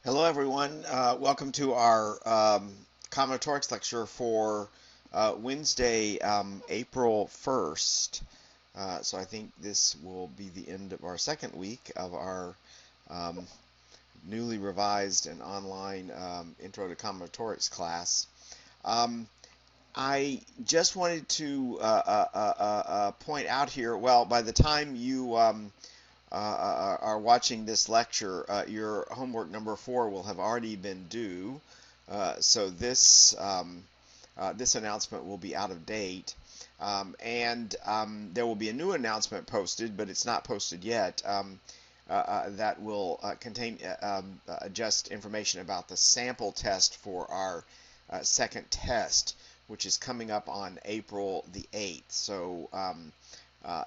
Hello, everyone. Welcome to our Combinatorics lecture for Wednesday, April 1st. So I think this will be the end of our second week of our um, newly revised and online Intro to Combinatorics class. Um, I just wanted to point out here, well, by the time you are watching this lecture, your homework number 4 will have already been due. So this announcement will be out of date. And there will be a new announcement posted, but it's not posted yet, that will contain just information about the sample test for our second test, which is coming up on April the 8th. So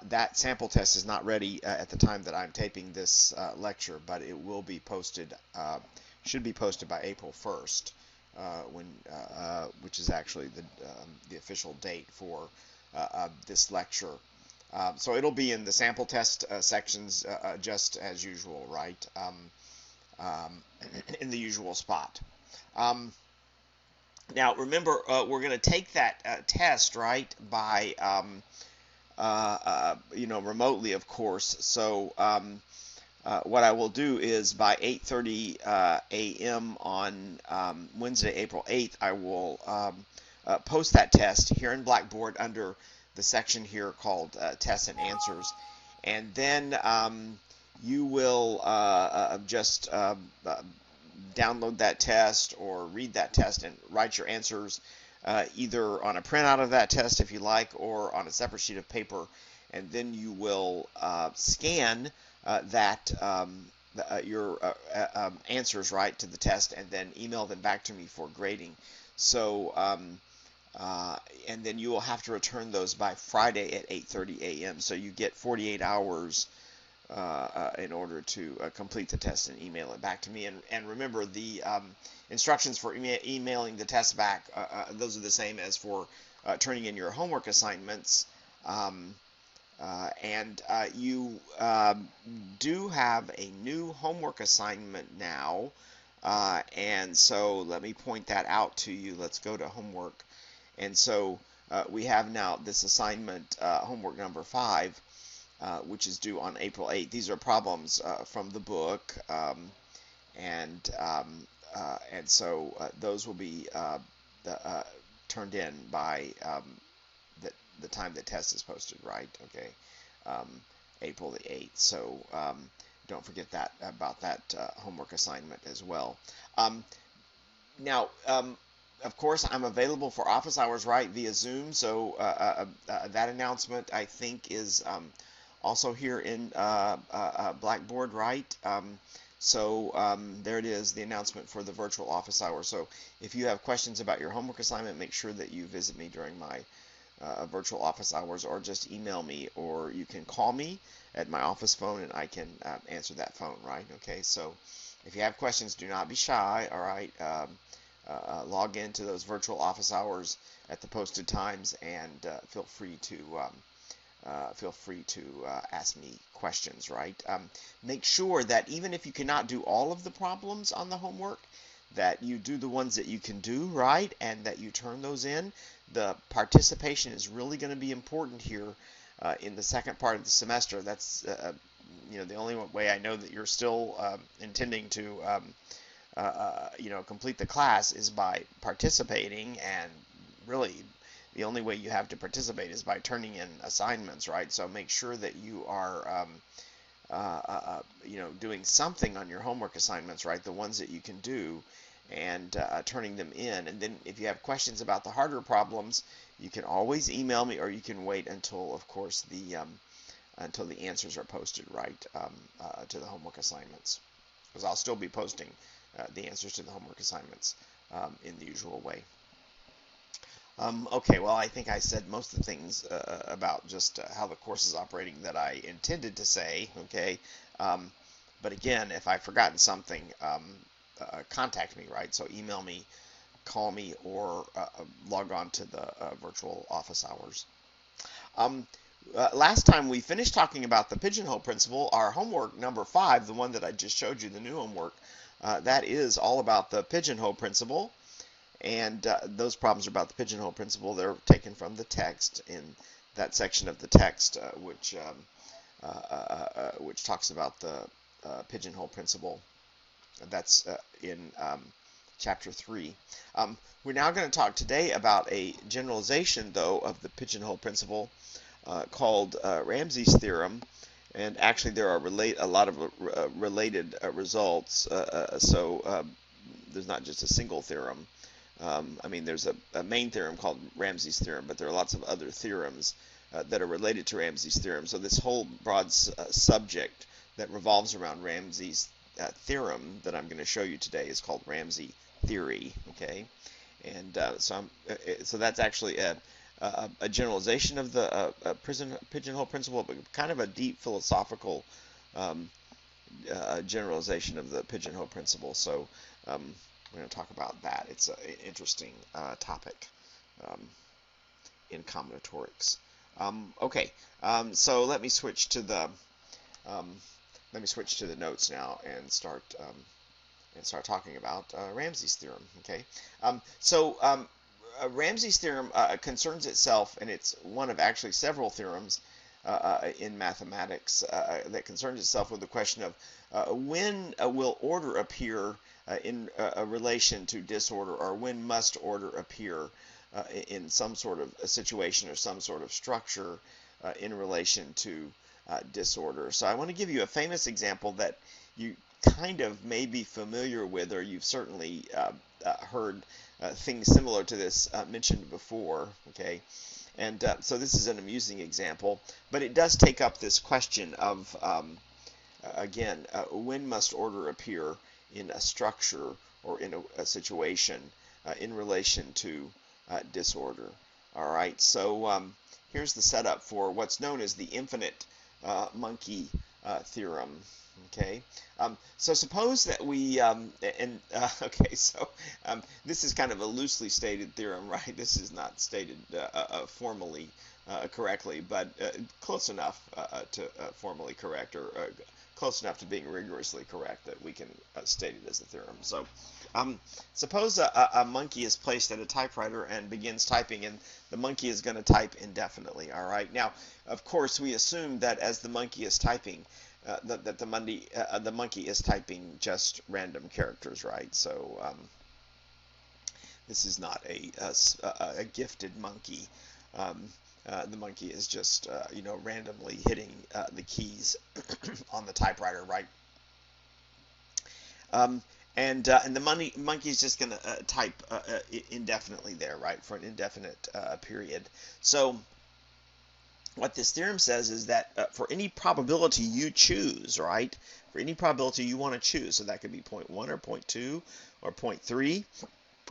that sample test is not ready at the time that I'm taping this lecture, but it will be posted, should be posted by April 1st, which is actually the official date for this lecture. So it'll be in the sample test sections just as usual, right? In the usual spot. Um, Now remember, we're going to take that test, right, by remotely, of course. So what I will do is by 8:30 a.m. on Wednesday, April 8th, I will post that test here in Blackboard under the section here called Tests and Answers. And then you will just download that test or read that test and write your answers either on a printout of that test if you like, or on a separate sheet of paper, and then you will scan your answers right to the test, and then email them back to me for grading. So and then you will have to return those by Friday at 8:30 a.m. So you get 48 hours in order to complete the test and email it back to me. And remember, the instructions for emailing the test back, those are the same as for turning in your homework assignments. And you do have a new homework assignment now. And so let me point that out to you. Let's go to homework. And so we have now this assignment, homework number 5, which is due on April 8th. These are problems from the book, and so those will be turned in by the time the test is posted, right? Okay, um, April the 8th. So don't forget that about that homework assignment as well. Now, of course, I'm available for office hours, right, via Zoom. So that announcement, I think, is also here in Blackboard, right? There it is, the announcement for the virtual office hours. So if you have questions about your homework assignment, make sure that you visit me during my virtual office hours, or just email me, or you can call me at my office phone and I can answer that phone, right? Okay, so if you have questions, do not be shy, all right? Log into those virtual office hours at the posted times, and feel free to ask me questions, right? Make sure that even if you cannot do all of the problems on the homework, that you do the ones that you can do, right? And that you turn those in. The participation is really going to be important here in the second part of the semester. That's the only way I know that you're still intending to complete the class is by participating, and really the only way you have to participate is by turning in assignments, right? So make sure that you are doing something on your homework assignments, right? The ones that you can do, and turning them in. And then if you have questions about the harder problems, you can always email me, or you can wait until, of course, until the answers are posted, right, to the homework assignments. Because I'll still be posting the answers to the homework assignments in the usual way. Okay, well, I think I said most of the things about just how the course is operating that I intended to say, okay? But again, if I've forgotten something, contact me, right? So email me, call me, or log on to the virtual office hours. Um, Last time we finished talking about the pigeonhole principle. Our homework number 5, the one that I just showed you, the new homework, that is all about the pigeonhole principle. And those problems are about the pigeonhole principle. They're taken from the text in that section of the text which talks about the pigeonhole principle. That's in chapter 3. We're now going to talk today about a generalization, though, of the pigeonhole principle called Ramsay's theorem. And actually, there are a lot of related results. So there's not just a single theorem. I mean, there's a main theorem called Ramsay's theorem, but there are lots of other theorems that are related to Ramsay's theorem. So this whole broad subject that revolves around Ramsay's theorem that I'm going to show you today is called Ramsey Theory. Okay, and so that's actually a generalization of the pigeonhole principle, but kind of a deep philosophical generalization of the pigeonhole principle. So we're going to talk about that. It's an interesting topic in combinatorics. Okay, so let me switch to the notes now and start talking about Ramsay's theorem. Okay, Ramsay's theorem concerns itself, and it's one of actually several theorems in mathematics that concerns itself with the question of when will order appear in relation to disorder, or when must order appear in some sort of a situation or some sort of structure in relation to disorder. So I want to give you a famous example that you kind of may be familiar with, or you've certainly heard things similar to this mentioned before. Okay, and so this is an amusing example, but it does take up this question of again, when must order appear in a structure or in a situation in relation to disorder. All right, so here's the setup for what's known as the infinite monkey theorem. Okay, so suppose that we this is kind of a loosely stated theorem, right? This is not stated formally correctly, but close enough to formally correct, or close enough to being rigorously correct that we can state it as a theorem. So suppose a monkey is placed at a typewriter and begins typing, and the monkey is going to type indefinitely. All right. Now, of course, we assume that as the monkey is typing, that the monkey is typing just random characters, right? So this is not a gifted monkey. The monkey is just randomly hitting the keys on the typewriter, right? And the monkey is just going to type indefinitely there, right, for an indefinite period. So what this theorem says is that for any probability you choose, right, for any probability you want to choose, so that could be 0.1 or 0.2 or 0.3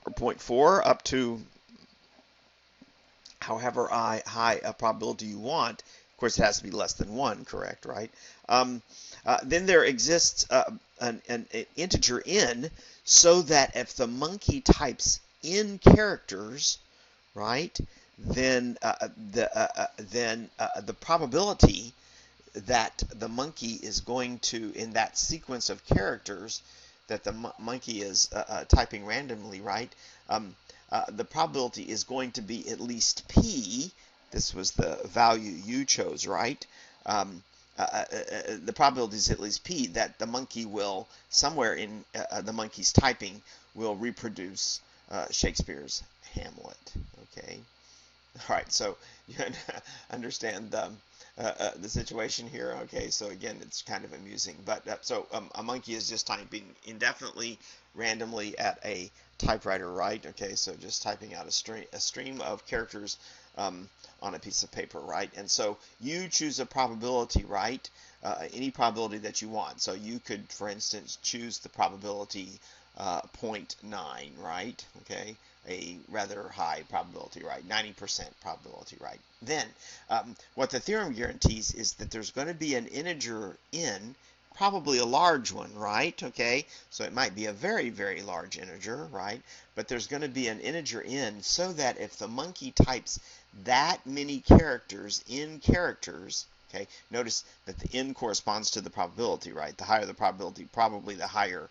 or 0.4 up to however high a probability you want. Of course, it has to be less than 1, correct, right? Then there exists an integer n, so that if the monkey types in characters, right, then the probability that the monkey is going to, in that sequence of characters that the monkey is typing randomly, right, the probability is going to be at least p. This was the value you chose, right? The probability is at least p that the monkey will, somewhere in the monkey's typing, will reproduce Shakespeare's Hamlet. Okay. All right. So you understand the situation here. Okay. So again, it's kind of amusing, but so a monkey is just typing indefinitely, randomly at a typewriter, right? Okay. So just typing out a stream of characters on a piece of paper, right? And so you choose a probability, right? Any probability that you want. So you could, for instance, choose the probability 0.9, right? Okay, a rather high probability, right? 90% probability, right? Then what the theorem guarantees is that there's going to be an integer n probably a large one, right? Okay, so it might be a very, very large integer, right? But there's going to be an integer in, so that if the monkey types that many characters in characters, okay, notice that the n corresponds to the probability, right? The higher the probability, probably the higher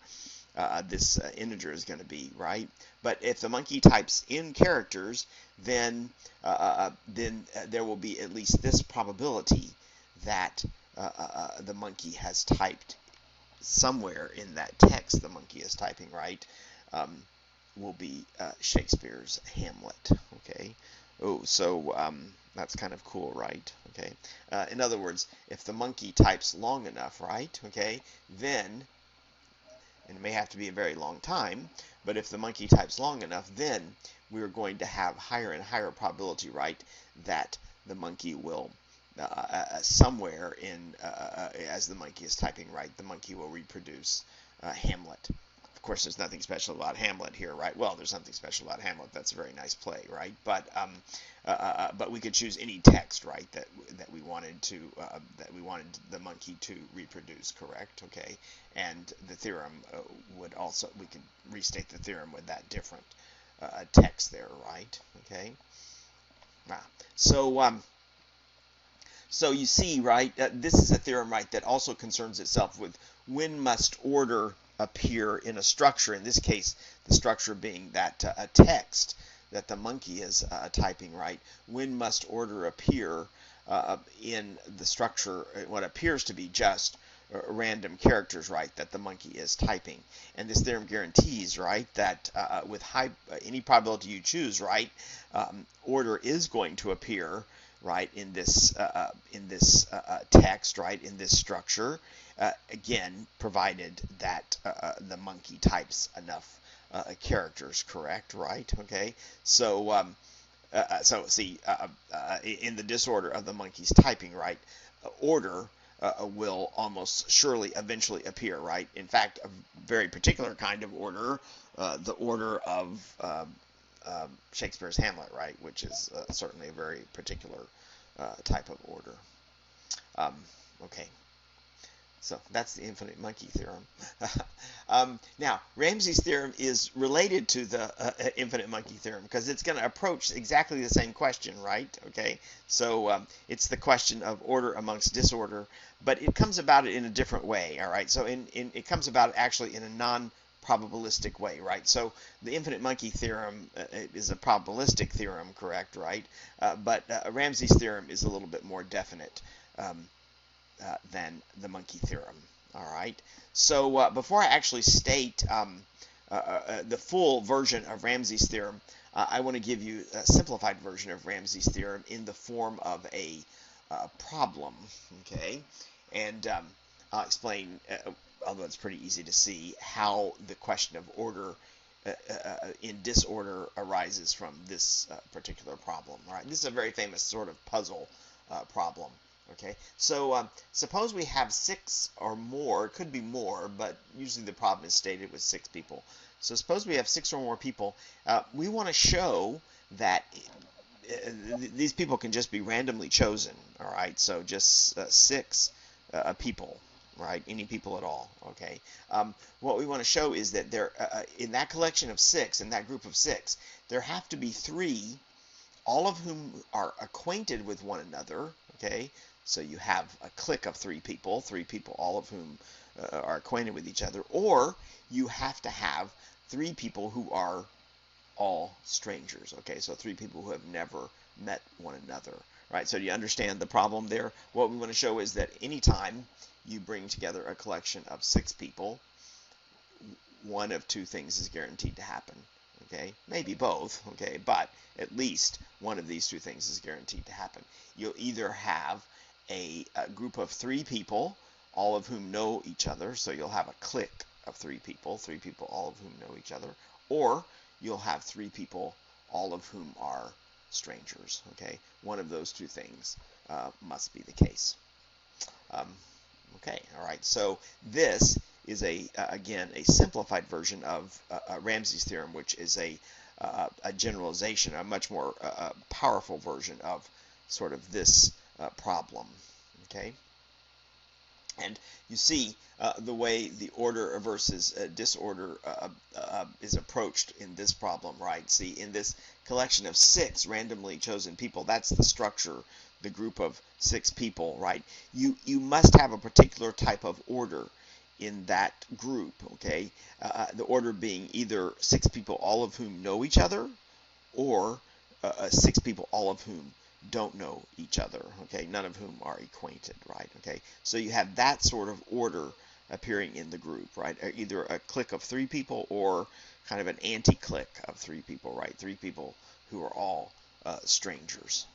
this integer is going to be, right? But if the monkey types in characters, then there will be at least this probability that the monkey has typed somewhere in that text the monkey is typing, right? Will be Shakespeare's Hamlet, okay? Oh, so that's kind of cool, right? Okay. In other words, if the monkey types long enough, right? Okay, then, and it may have to be a very long time, but if the monkey types long enough, then we're going to have higher and higher probability, right, that the monkey will somewhere in as the monkey is typing, right, the monkey will reproduce Hamlet. Of course, there's nothing special about Hamlet here, right? Well, there's something special about Hamlet. That's a very nice play, right? But we could choose any text, right, that we wanted the monkey to reproduce, correct? Okay, and the theorem would also, we could restate the theorem with that different text there, right? Okay. So you see, right, this is a theorem, right, that also concerns itself with when must order appear in a structure. In this case, the structure being that a text that the monkey is typing, right? When must order appear in the structure, what appears to be just random characters, right, that the monkey is typing. And this theorem guarantees, right, that with any probability you choose, right, order is going to appear, right, in this text, right, in this structure, again, provided that the monkey types enough characters, correct, right? Okay, so see, in the disorder of the monkey's typing, right, order will almost surely eventually appear, right? In fact, a very particular kind of order, the order of Shakespeare's Hamlet, right, which is certainly a very particular type of order. Okay, so that's the infinite monkey theorem. Now, Ramsey's theorem is related to the infinite monkey theorem because it's going to approach exactly the same question, right? Okay, so it's the question of order amongst disorder, but it comes about it in a different way, all right? So it comes about it actually in a non-probabilistic way, right? So the infinite monkey theorem is a probabilistic theorem, correct, right? But Ramsey's theorem is a little bit more definite than the monkey theorem. All right. So before I actually state the full version of Ramsey's theorem, I want to give you a simplified version of Ramsey's theorem in the form of a problem. Okay, and I'll explain, although it's pretty easy to see, how the question of order in disorder arises from this particular problem. All right. This is a very famous sort of puzzle problem. Okay, so suppose we have 6 or more. It could be more, but usually the problem is stated with 6 people. So suppose we have 6 or more people. We want to show that these people can just be randomly chosen. All right, so just 6 people, right? Any people at all. Okay. What we want to show is that there, in that collection of 6, in that group of 6, there have to be 3, all of whom are acquainted with one another. Okay. So you have a clique of 3 people, all of whom are acquainted with each other, or you have to have 3 people who are all strangers. Okay, so 3 people who have never met one another. Right? So do you understand the problem there? What we want to show is that anytime you bring together a collection of 6 people, one of 2 things is guaranteed to happen. Okay, maybe both. Okay, but at least one of these 2 things is guaranteed to happen. You'll either have a group of 3 people, all of whom know each other, so you'll have a clique of 3 people, all of whom know each other, or you'll have 3 people, all of whom are strangers. Okay, one of those 2 things must be the case. Okay, all right, so this is again a simplified version of Ramsey's theorem, which is a generalization, a much more powerful version of sort of this problem. Okay. And you see the way the order versus disorder is approached in this problem, right? See, in this collection of 6 randomly chosen people, that's the structure, the group of 6 people, right? You must have a particular type of order in that group, okay? The order being either 6 people, all of whom know each other, or 6 people, all of whom don't know each other, okay? None of whom are acquainted, right? Okay, so you have that sort of order appearing in the group, right? Either a clique of 3 people or kind of an anti-clique of 3 people, right? 3 people who are all strangers.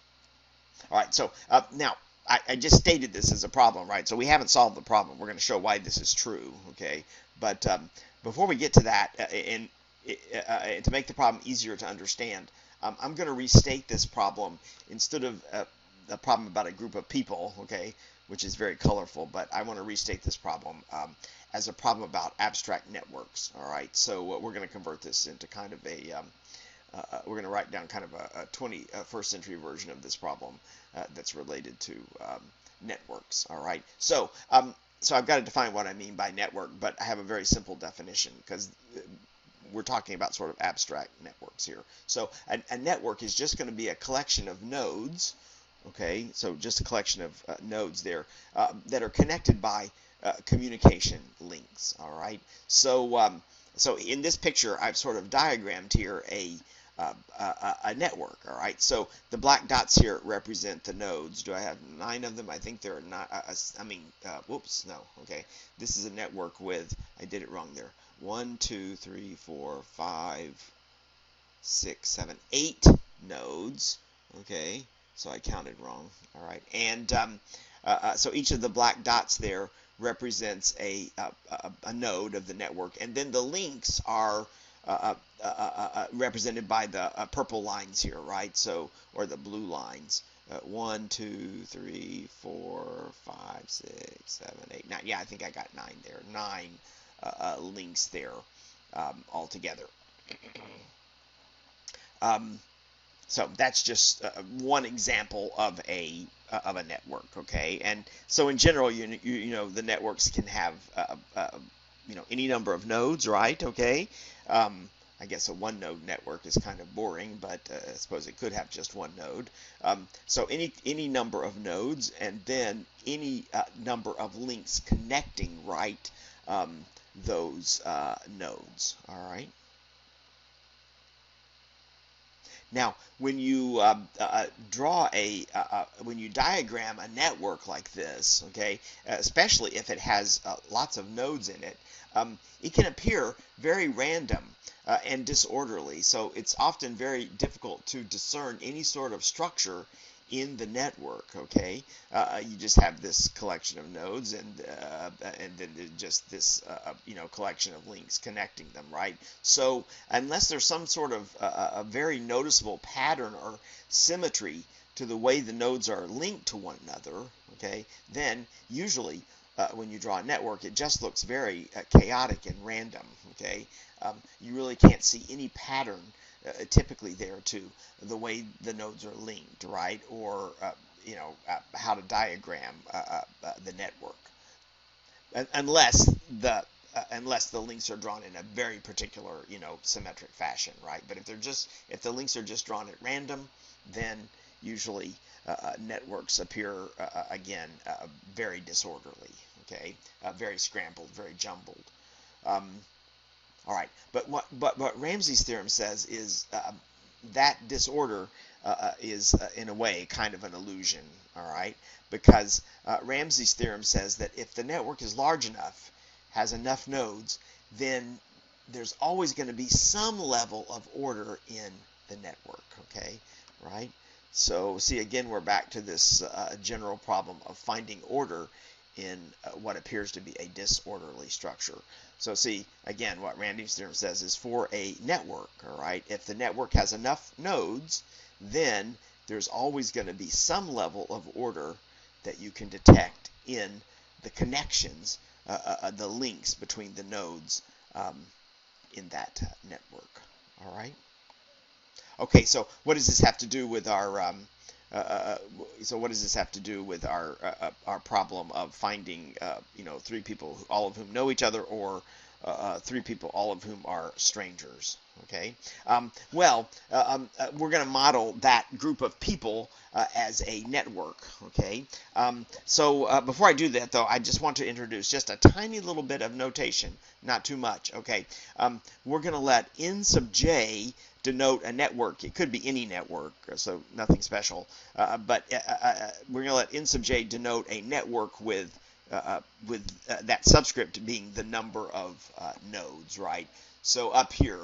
All right, so now I just stated this as a problem, right? So we haven't solved the problem. We're going to show why this is true, okay? But before we get to that, and to make the problem easier to understand, I'm going to restate this problem instead of a problem about a group of people, okay, which is very colorful, but I want to restate this problem as a problem about abstract networks, all right? So we're going to convert this into kind of a, we're going to write down kind of a 21st century version of this problem that's related to networks, all right? So, so I've got to define what I mean by network, but I have a very simple definition because we're talking about sort of abstract networks here. So a network is just going to be a collection of nodes, okay? So just a collection of nodes there that are connected by communication links, all right? So so in this picture, I've sort of diagrammed here a network, all right? So the black dots here represent the nodes. Do I have 9 of them? I think there are not, whoops, no, okay. This is a network with, I did it wrong there, 1, 2, 3, 4, 5, 6, 7, 8 nodes, okay? So I counted wrong, all right? And so each of the black dots there represents a node of the network, and then the links are represented by the purple lines here, right? So, or the blue lines. 1, 2, 3, 4, 5, 6, 7, 8, 9. Yeah, I think I got 9 there. 9 links there altogether. So that's just one example of a network, okay? And so in general, you know, the networks can have you know, any number of nodes, right? Okay. I guess a one-node network is kind of boring, but I suppose it could have just one node. So any number of nodes, and then any number of links connecting, right, those nodes. All right. Now, when you when you diagram a network like this, okay, especially if it has lots of nodes in it, it can appear very random and disorderly. So it's often very difficult to discern any sort of structure in the network, okay? You just have this collection of nodes and then just this you know, collection of links connecting them, right? So unless there's some sort of a very noticeable pattern or symmetry to the way the nodes are linked to one another, okay, then usually when you draw a network, it just looks very chaotic and random, okay? You really can't see any pattern typically there to the way the nodes are linked, right? Or you know, how to diagram the network, unless the links are drawn in a very particular, you know, symmetric fashion, right? But if the links are just drawn at random, then usually networks appear again very disorderly, okay, very scrambled, very jumbled. All right, but what Ramsey's theorem says is that disorder is in a way kind of an illusion, all right? Because Ramsey's theorem says that if the network is large enough, has enough nodes, then there's always going to be some level of order in the network, okay, right? So see, again, we're back to this general problem of finding order in what appears to be a disorderly structure. So see, again, what Ramsey's theorem says is for a network, all right, if the network has enough nodes, then there's always going to be some level of order that you can detect in the connections, the links between the nodes in that network, all right? Okay, so what does this have to do with our so what does this have to do with our problem of finding three people all of whom know each other, or three people all of whom are strangers? Okay. We're going to model that group of people as a network. Okay. Before I do that, though, I just want to introduce just a tiny little bit of notation, not too much. Okay. We're going to let n sub j denote a network. It could be any network, so nothing special. But we're going to let n sub j denote a network with that subscript being the number of nodes, right? So up here,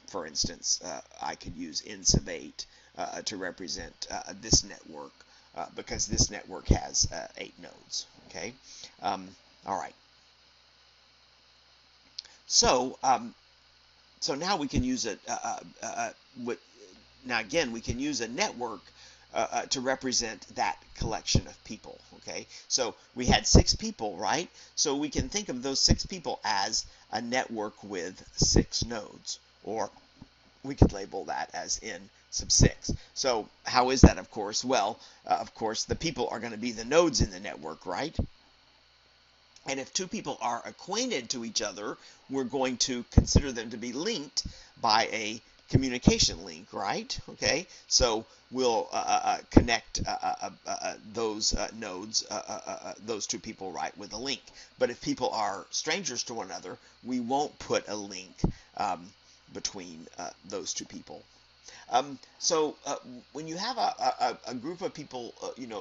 for instance, I could use n sub 8 to represent this network because this network has 8 nodes. Okay. All right. So now we can use we can use a network to represent that collection of people. Okay, so we had 6 people, right? So we can think of those 6 people as a network with 6 nodes, or we could label that as n sub 6. So how is that, of course? Well, of course, the people are going to be the nodes in the network, right? And if 2 people are acquainted to each other, we're going to consider them to be linked by a communication link, right? Okay, so we'll connect those nodes, those 2 people, right, with a link. But if people are strangers to one another, we won't put a link between those 2 people. When you have a group of people,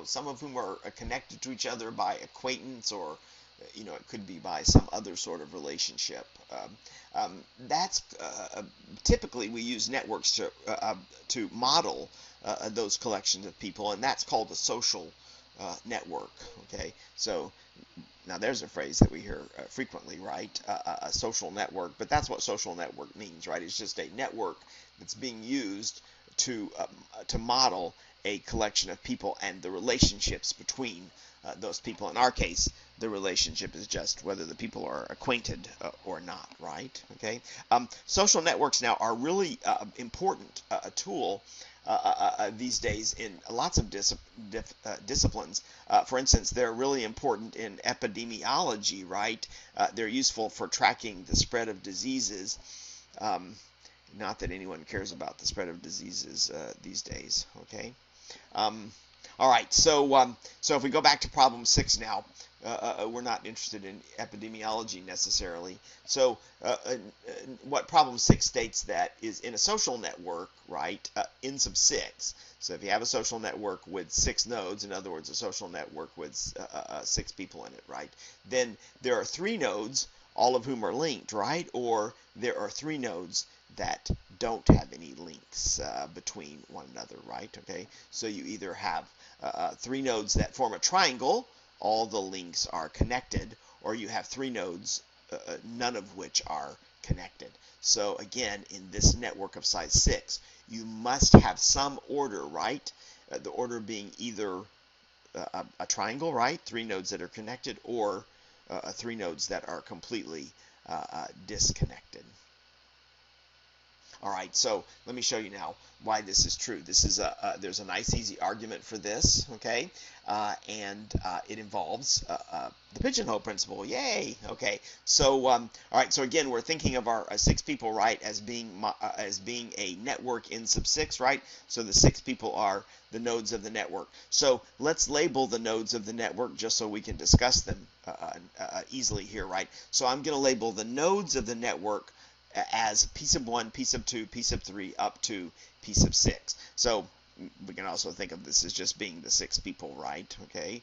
some of whom are connected to each other by acquaintance, or it could be by some other sort of relationship. That's typically we use networks to model those collections of people, and that's called a social network. Okay, so now there's a phrase that we hear frequently, right? A social network, but that's what social network means, right? It's just a network that's being used to model a collection of people and the relationships between those people. In our case, the relationship is just whether the people are acquainted or not, right? Okay. Social networks now are really important tool these days in lots of disciplines. For instance, they're really important in epidemiology, right? They're useful for tracking the spread of diseases. Not that anyone cares about the spread of diseases these days. Okay. All right. So if we go back to problem 6 now, we're not interested in epidemiology necessarily. So what problem 6 states that is in a social network, right, n sub 6. So if you have a social network with 6 nodes, in other words, a social network with 6 people in it, right, then there are 3 nodes, all of whom are linked, right, or there are 3 nodes that don't have any links between one another, right? Okay, so you either have 3 nodes that form a triangle, all the links are connected, or you have 3 nodes, none of which are connected. So again, in this network of size 6, you must have some order, right? The order being either a triangle, right? 3 nodes that are connected, or 3 nodes that are completely disconnected. All right, so let me show you now why this is true. This is there's a nice easy argument for this, okay, and it involves the pigeonhole principle. Yay! Okay, so all right, so again, we're thinking of our 6 people, right, as being a network n sub 6, right? So the 6 people are the nodes of the network. So let's label the nodes of the network just so we can discuss them easily here, right? So I'm going to label the nodes of the network as p sub 1, p sub 2, p sub 3, up to p sub 6. So we can also think of this as just being the 6 people, right? Okay,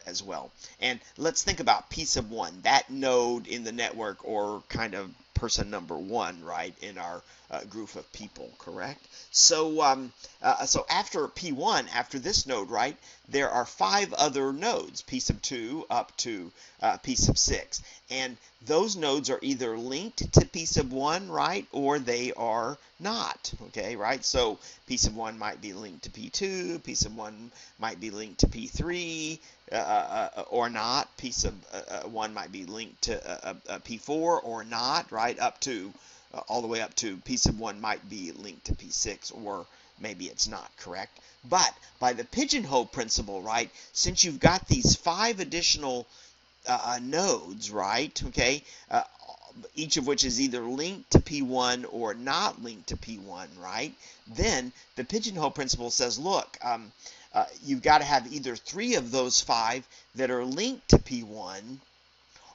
as well. And let's think about p sub 1, that node in the network, or kind of person number 1, right, in our group of people, correct? So so after p1, after this node, right, there are 5 other nodes, p sub 2 up to p sub 6, and those nodes are either linked to p sub 1, right, or they are not, okay, right? So p sub 1 might be linked to p2, p sub 1 might be linked to p3, or not. P sub 1 might be linked to p4 or not, right, up to all the way up to p sub 1 might be linked to p6, or maybe it's not, correct? But by the pigeonhole principle, right, since you've got these 5 additional nodes, right, okay, each of which is either linked to P1 or not linked to P1, right, then the pigeonhole principle says, look, you've got to have either 3 of those 5 that are linked to P1,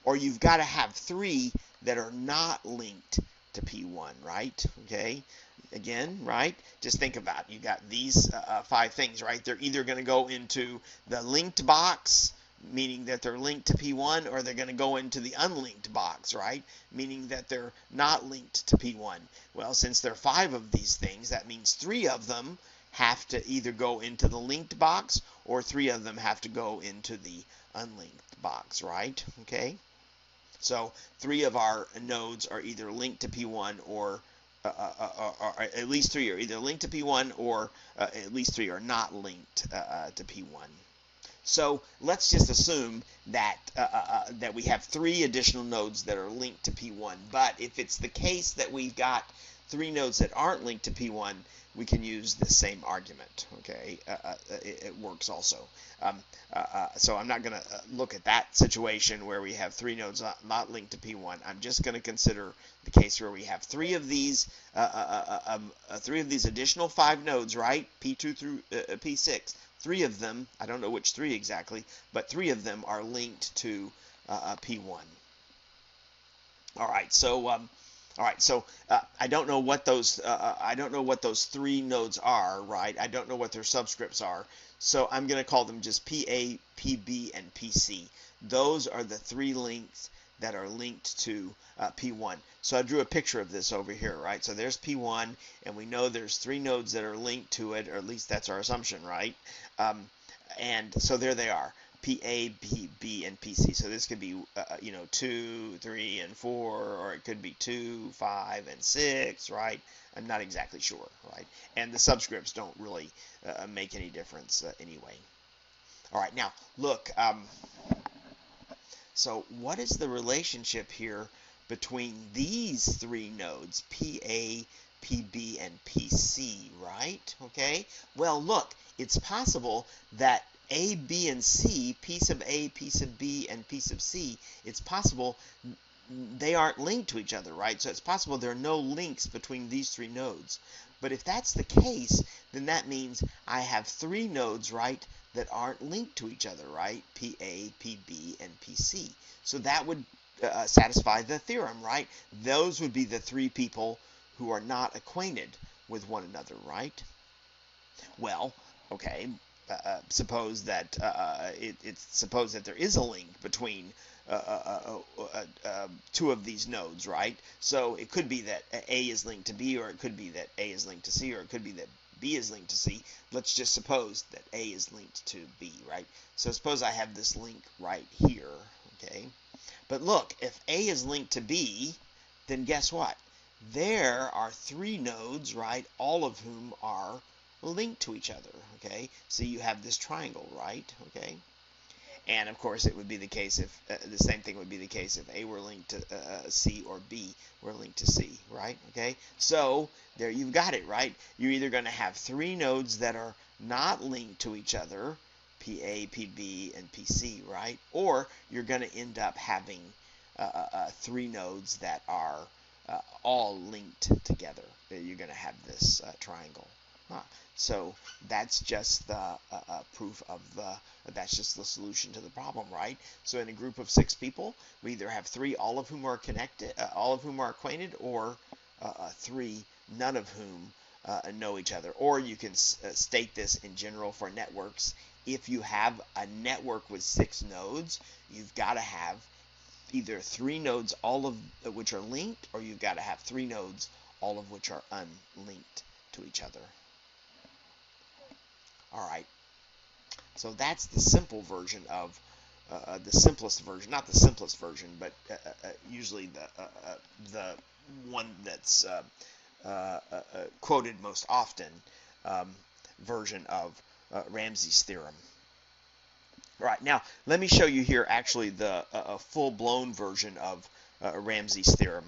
or you've got to have 3 that are not linked to P1, right, okay? Again, right, just think about it. You got these 5 things, right? They're either going to go into the linked box, meaning that they're linked to P1, or they're going to go into the unlinked box, right, meaning that they're not linked to P1. Well, since there are 5 of these things, that means 3 of them have to either go into the linked box, or 3 of them have to go into the unlinked box, right? Okay, so 3 of our nodes are either linked to P1 or at least 3 are either linked to P1, or at least 3 are not linked to P1. So let's just assume that that we have 3 additional nodes that are linked to P1. But if it's the case that we've got 3 nodes that aren't linked to P1, we can use the same argument. Okay, it works also. So I'm not going to look at that situation where we have 3 nodes not linked to P1. I'm just going to consider the case where we have 3 of these additional 5 nodes, right? P2 through P6. 3 of them, I don't know which 3 exactly, but 3 of them are linked to P1. All right, so I don't know what those 3 nodes are, right? I don't know what their subscripts are, so I'm going to call them just PA, PB, and PC. Those are the 3 links that are linked to P1. So I drew a picture of this over here, right? So there's P1, and we know there's 3 nodes that are linked to it, or at least that's our assumption, right? And so there they are, PA, PB, and PC. So this could be, 2, 3, and 4, or it could be 2, 5, and 6, right? I'm not exactly sure, right? And the subscripts don't really make any difference anyway. All right, now look. So what is the relationship here between these 3 nodes, PA, PB, and PC, right? Okay. Well, look, it's possible that A, B, and C, piece of A, piece of B, and piece of C, it's possible they aren't linked to each other, right? So it's possible there are no links between these 3 nodes. But if that's the case, then that means I have 3 nodes, right, that aren't linked to each other, right? PA, PB, and PC. So that would satisfy the theorem, right? Those would be the 3 people who are not acquainted with one another, right? Well, okay, suppose that suppose that there is a link between 2 of these nodes, right? So it could be that A is linked to B, or it could be that A is linked to C, or it could be that B is linked to C. Let's just suppose that A is linked to B, right? So suppose I have this link right here, okay? But look, if A is linked to B, then guess what? There are 3 nodes, right, all of whom are linked to each other, okay? So you have this triangle, right, okay? And of course, it would be the case if the same thing would be the case if A were linked to C, or B were linked to C, right? Okay, so there you've got it, right? You're either going to have 3 nodes that are not linked to each other, PA, PB, and PC, right? Or you're going to end up having 3 nodes that are all linked together. You're going to have this triangle. So that's just the proof of that's just the solution to the problem, right? So in a group of 6 people, we either have 3, all of whom are connected, all of whom are acquainted, or 3, none of whom know each other. Or you can state this in general for networks. If you have a network with 6 nodes, you've got to have either 3 nodes, all of which are linked, or you've got to have 3 nodes, all of which are unlinked to each other. All right, so that's the simple version of the simplest version, not the simplest version, but usually the one that's quoted most often version of Ramsey's theorem. All right, now let me show you here actually the full-blown version of Ramsey's theorem.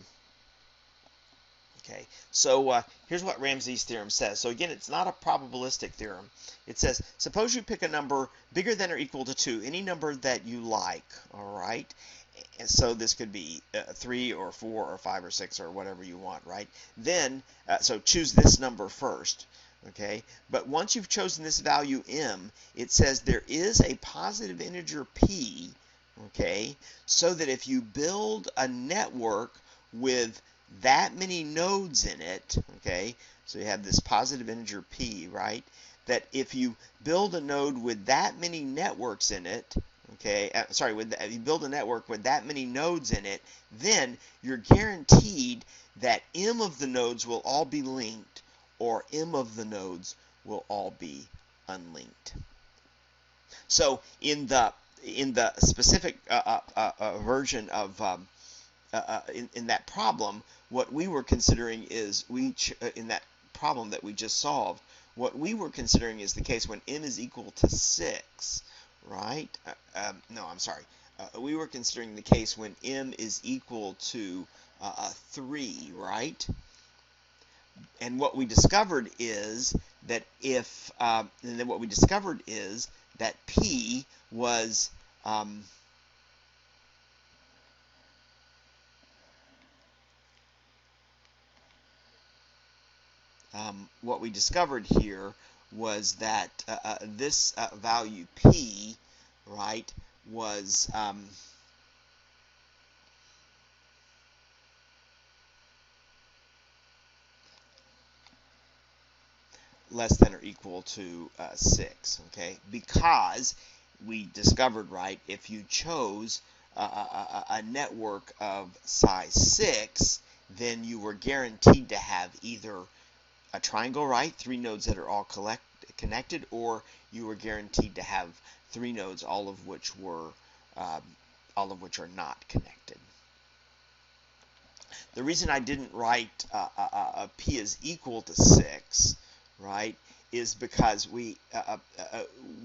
Okay, Okay, so here's what Ramsey's theorem says. So again, it's not a probabilistic theorem. It says, suppose you pick a number bigger than or equal to 2, any number that you like, all right? And so this could be 3 or 4 or 5 or 6 or whatever you want, right? Then, so choose this number first, okay? But once you've chosen this value m, it says there is a positive integer p, okay? So that if you build a network with that many nodes in it, okay, so you have this positive integer p, right, that if you build a node with that many networks in it, okay, if you build a network with that many nodes in it, then you're guaranteed that m of the nodes will all be linked, or m of the nodes will all be unlinked. So in the specific version of in that problem, what we were considering is in that problem that we just solved, what we were considering is the case when m is equal to 6, right? No, I'm sorry. We were considering the case when m is equal to 3, right? And what we discovered is that p was what we discovered here was that this value p, right, was less than or equal to 6, okay? Because we discovered, right, if you chose a network of size 6, then you were guaranteed to have either a triangle, right, 3 nodes that are all connected, or you were guaranteed to have 3 nodes, all of which are not connected. The reason I didn't write p is equal to 6, right, is because we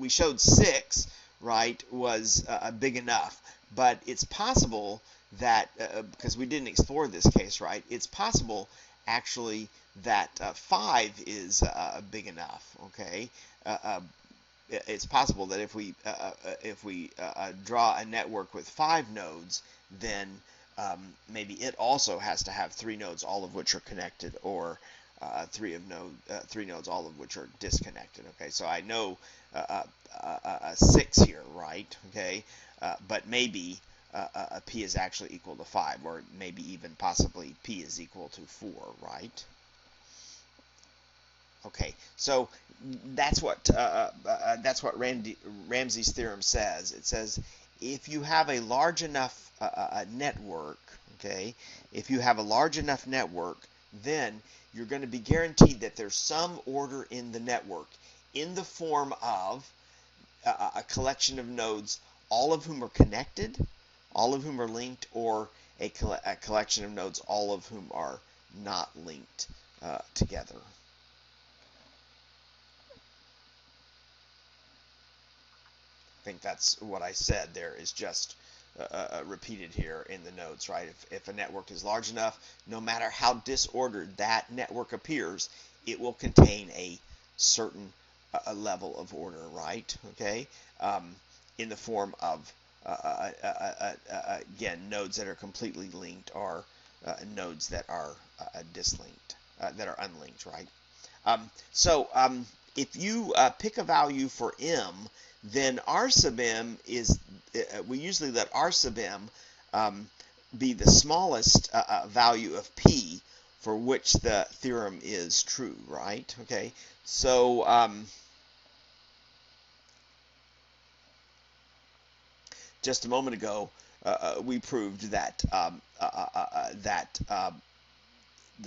showed 6, right, was big enough. But it's possible that, because we didn't explore this case, right, it's possible actually that 5 is big enough, okay? It's possible that if we draw a network with 5 nodes, then maybe it also has to have 3 nodes, all of which are connected, or 3 nodes, all of which are disconnected. Okay, so I know 6 here, right? Okay, but maybe p is actually equal to 5, or maybe even possibly p is equal to 4, right? Okay, so that's what Ramsey's theorem says. It says if you have a large enough network, okay, if you have a large enough network, then you're going to be guaranteed that there's some order in the network in the form of a collection of nodes, all of whom are connected, all of whom are linked, or a collection of nodes, all of whom are not linked together. I think that's what I said there is just repeated here in the notes, right? If a network is large enough, no matter how disordered that network appears, it will contain a certain level of order, right? Okay, in the form of again, nodes that are completely linked, or nodes that are dislinked, that are unlinked, right? So if you pick a value for m, then r sub m is, we usually let r sub m be the smallest value of p for which the theorem is true, right? Okay, so just a moment ago we proved that the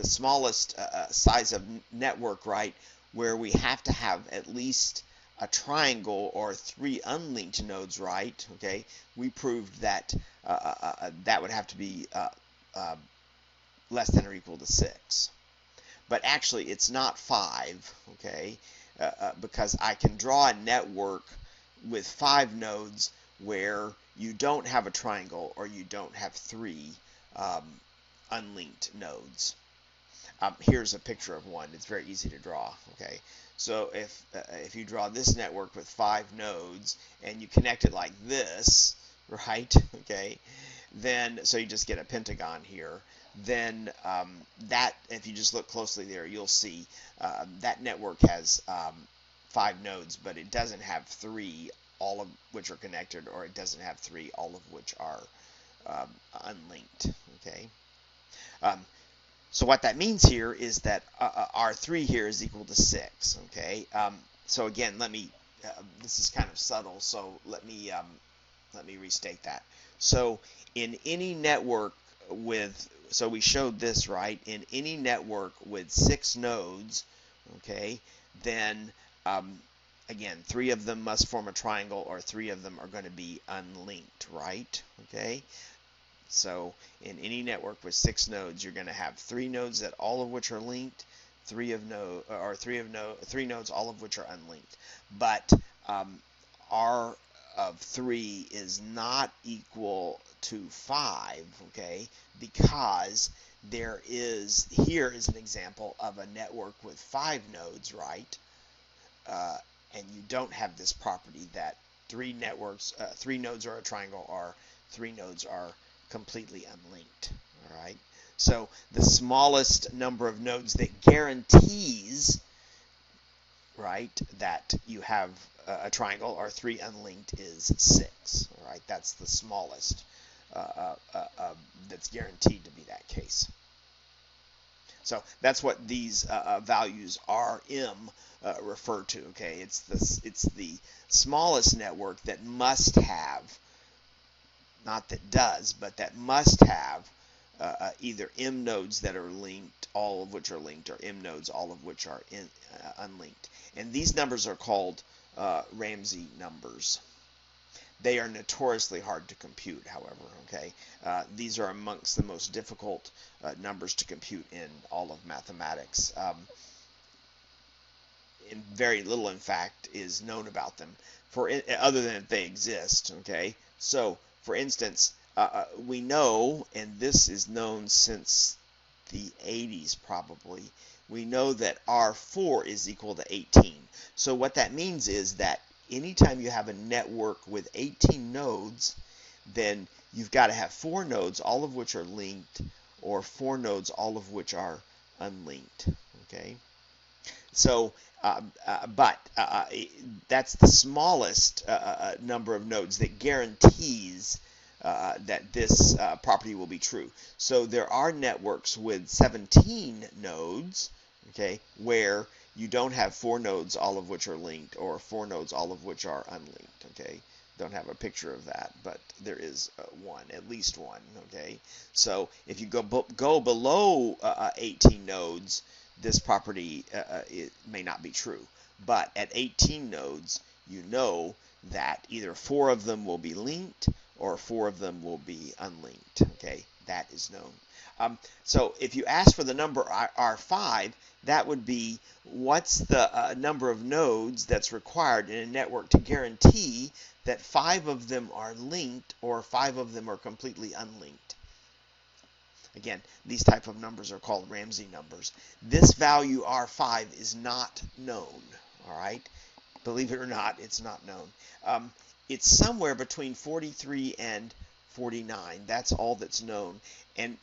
smallest size of network, right, where we have to have at least a triangle or 3 unlinked nodes, right, okay, we proved that that would have to be less than or equal to 6. But actually it's not 5, okay, because I can draw a network with 5 nodes where you don't have a triangle or you don't have 3 unlinked nodes. Here's a picture of one. It's very easy to draw. Okay, so if you draw this network with 5 nodes and you connect it like this, right? Okay, then so you just get a pentagon here. Then that, if you just look closely there, you'll see that network has 5 nodes, but it doesn't have 3, all of which are connected, or it doesn't have 3, all of which are unlinked. Okay. So what that means here is that R3 here is equal to 6. Okay. So again, let me. This is kind of subtle, so let me restate that. So in any network with, so we showed this, right? In any network with 6 nodes, okay, then again, 3 of them must form a triangle, or 3 of them are going to be unlinked, right? Okay. So in any network with 6 nodes, you're going to have 3 nodes that all of which are linked, 3 nodes all of which are unlinked. But R of 3 is not equal to 5, okay? Because here is an example of a network with 5 nodes, right? And you don't have this property that 3 nodes are a triangle, or 3 nodes are completely unlinked. All right. So the smallest number of nodes that guarantees, right, that you have a triangle or 3 unlinked is 6. All right. That's the smallest that's guaranteed to be that case. So that's what these values RM refer to. Okay. It's the smallest network that must have, not that does, but that must have either M nodes that are linked, all of which are linked, or M nodes, all of which are unlinked. And these numbers are called Ramsey numbers. They are notoriously hard to compute, however. Okay, these are amongst the most difficult numbers to compute in all of mathematics. And very little, in fact, is known about them, other than that they exist. Okay, so for instance, we know, and this is known since the 80s probably, we know that R4 is equal to 18. So what that means is that anytime you have a network with 18 nodes, then you've got to have 4 nodes, all of which are linked, or 4 nodes, all of which are unlinked. Okay? So, that's the smallest number of nodes that guarantees that this property will be true. So there are networks with 17 nodes, okay, where you don't have 4 nodes, all of which are linked, or 4 nodes, all of which are unlinked. Okay, don't have a picture of that, but there is one, at least one. Okay, so if you go below 18 nodes, this property it may not be true. But at 18 nodes, you know that either 4 of them will be linked or 4 of them will be unlinked. Okay, that is known. So if you ask for the number R5, that would be what's the number of nodes that's required in a network to guarantee that 5 of them are linked or 5 of them are completely unlinked. Again, these type of numbers are called Ramsey numbers. This value R5 is not known. All right, believe it or not, it's not known. It's somewhere between 43 and 49. That's all that's known, and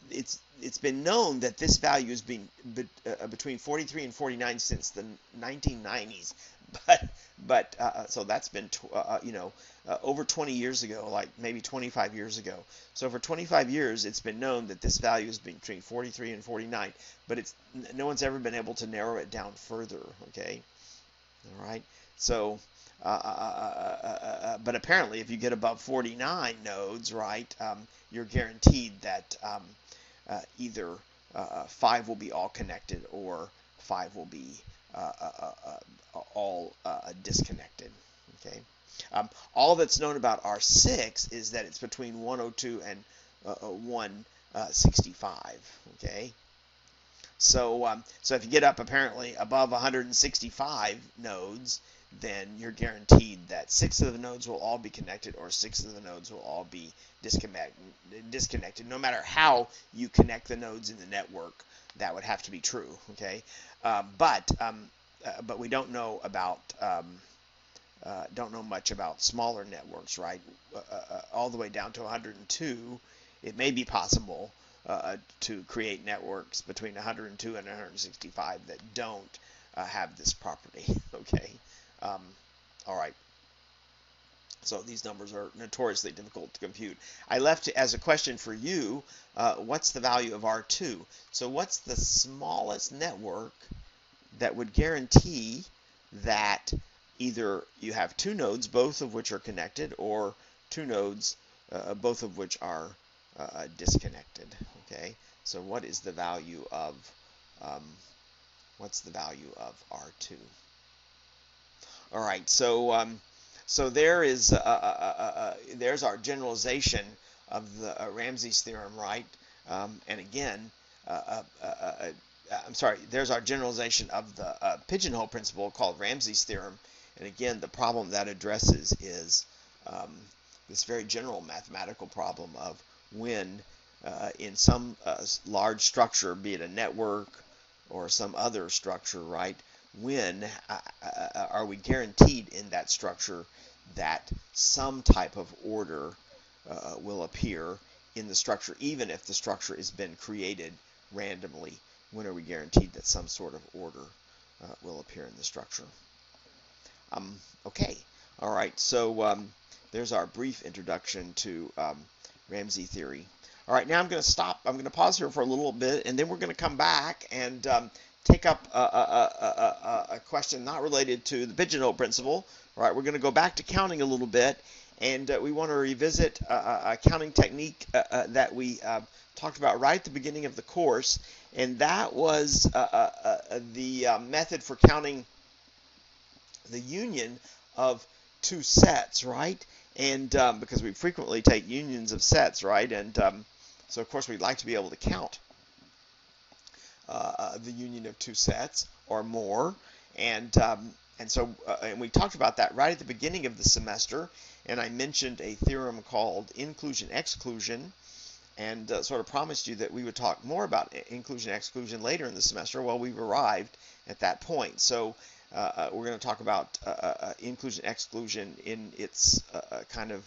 it's been known that this value has been between 43 and 49 since the 1990s. But so that's been over 20 years ago, like maybe 25 years ago. So for 25 years, it's been known that this value is between 43 and 49, but no one's ever been able to narrow it down further. Okay, all right. So, but apparently, if you get above 49 nodes, right, you're guaranteed that either 5 will be all connected or 5 will be all disconnected. Okay. All that's known about R6 is that it's between 102 and 165. Okay. So if you get up apparently above 165 nodes, then you're guaranteed that 6 of the nodes will all be connected, or 6 of the nodes will all be disconnected. No matter how you connect the nodes in the network, that would have to be true. Okay, but we don't know about don't know much about smaller networks, right? All the way down to 102, it may be possible to create networks between 102 and 165 that don't have this property. Okay, all right. So these numbers are notoriously difficult to compute. I left as a question for you, what's the value of R2? So what's the smallest network that would guarantee that either you have 2 nodes, both of which are connected, or 2 nodes, both of which are disconnected? Okay, so what is the value of R2? All right, so so there is there's our generalization of the Ramsey's theorem, right? And again, I'm sorry, there's our generalization of the pigeonhole principle called Ramsey's theorem. And again, the problem that addresses is this very general mathematical problem of when in some large structure, be it a network or some other structure, right? When are we guaranteed in that structure that some type of order will appear in the structure, even if the structure has been created randomly? When are we guaranteed that some sort of order will appear in the structure? Okay, all right, so there's our brief introduction to Ramsey theory. All right, now I'm going to stop. I'm going to pause here for a little bit, and then we're going to come back and take up a question not related to the pigeonhole principle. All right, we're going to go back to counting a little bit, and we want to revisit a counting technique that we talked about right at the beginning of the course, and that was the method for counting the union of 2 sets, right? And because we frequently take unions of sets, right? And so of course we'd like to be able to count the union of 2 sets or more, and so we talked about that right at the beginning of the semester, and I mentioned a theorem called inclusion-exclusion, and sort of promised you that we would talk more about inclusion-exclusion later in the semester. Well, we've arrived at that point, so we're going to talk about inclusion-exclusion in its kind of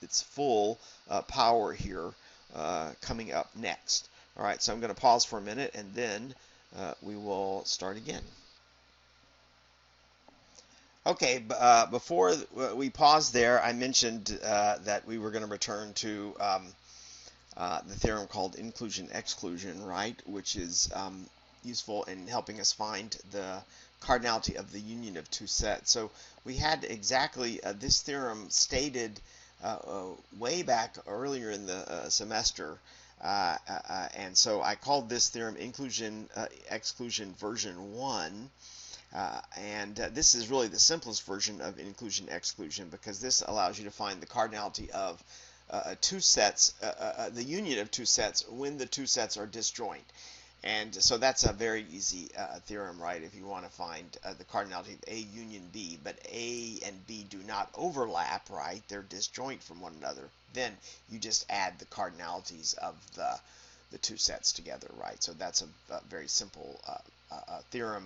its full power here coming up next. All right, so I'm going to pause for a minute, and then we will start again. Okay, before we pause there, I mentioned that we were going to return to the theorem called inclusion-exclusion, right, which is useful in helping us find the cardinality of the union of 2 sets. So we had exactly this theorem stated way back earlier in the semester, and so I called this theorem inclusion-exclusion version 1. And this is really the simplest version of inclusion-exclusion, because this allows you to find the cardinality of 2 sets, the union of 2 sets when the 2 sets are disjoint. And so that's a very easy theorem, right? If you want to find the cardinality of A union B, but A and B do not overlap, right? They're disjoint from one another. Then you just add the cardinalities of the 2 sets together, right? So that's a very simple theorem,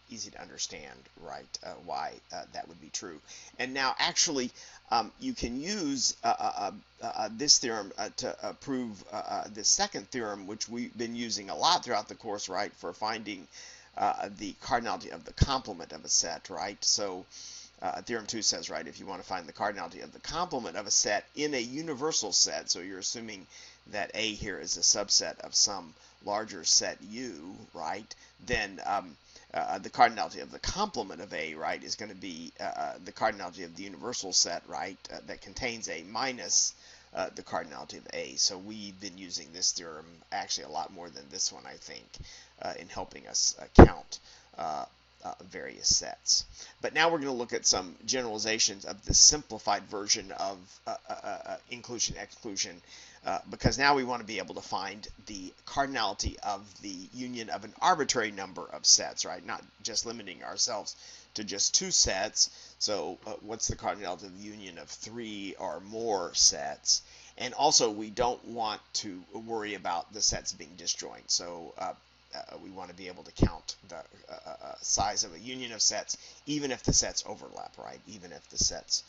easy to understand, right, why that would be true. And now actually you can use this theorem to prove the second theorem, which we've been using a lot throughout the course, right, for finding the cardinality of the complement of a set, right? So theorem 2 says, right, if you want to find the cardinality of the complement of a set in a universal set, so you're assuming that A here is a subset of some larger set U, right, then the cardinality of the complement of A, right, is going to be the cardinality of the universal set, right, that contains A minus the cardinality of A. So we've been using this theorem actually a lot more than this one, I think, in helping us count various sets. But now we're going to look at some generalizations of the simplified version of inclusion-exclusion, because now we want to be able to find the cardinality of the union of an arbitrary number of sets, right? Not just limiting ourselves to just 2 sets. So what's the cardinality of the union of 3 or more sets? And also, we don't want to worry about the sets being disjoint. So we want to be able to count the size of a union of sets, even if the sets overlap, right? Even if the sets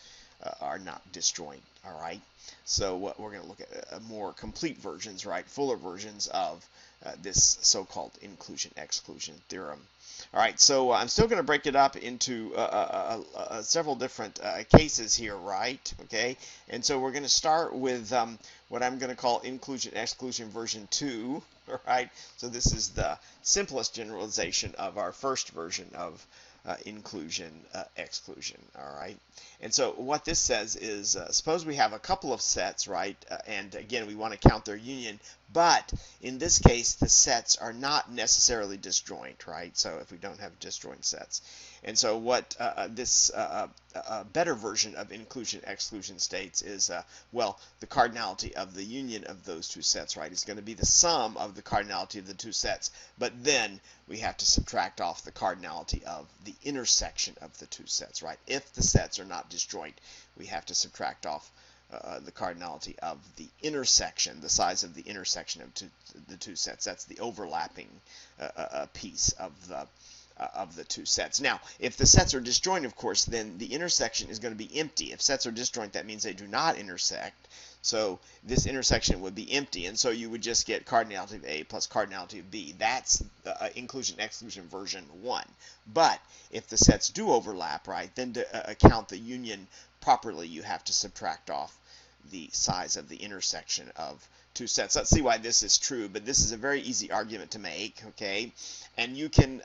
are not disjoint, all right? So we're going to look at more complete versions, right? Fuller versions of this so-called inclusion-exclusion theorem. All right, so I'm still going to break it up into several different cases here, right? Okay, and so we're going to start with what I'm going to call inclusion-exclusion version 2, all right? So this is the simplest generalization of our first version of inclusion-exclusion, all right? And so what this says is, suppose we have a couple of sets, right? And again, we want to count their union, but in this case, the sets are not necessarily disjoint, right? So if we don't have disjoint sets. And so what this better version of inclusion-exclusion states is, well, the cardinality of the union of those 2 sets, right, is going to be the sum of the cardinality of the 2 sets, but then we have to subtract off the cardinality of the intersection of the 2 sets, right? If the sets are not disjoint, we have to subtract off the cardinality of the intersection, the size of the intersection of the 2 sets. That's the overlapping piece of the 2 sets. Now, if the sets are disjoint, of course, then the intersection is going to be empty. If sets are disjoint, that means they do not intersect. So this intersection would be empty, and so you would just get cardinality of A plus cardinality of B. That's inclusion-exclusion version 1. But if the sets do overlap, right, then to count the union properly, you have to subtract off the size of the intersection of 2 sets. Let's see why this is true, but this is a very easy argument to make, okay? And you can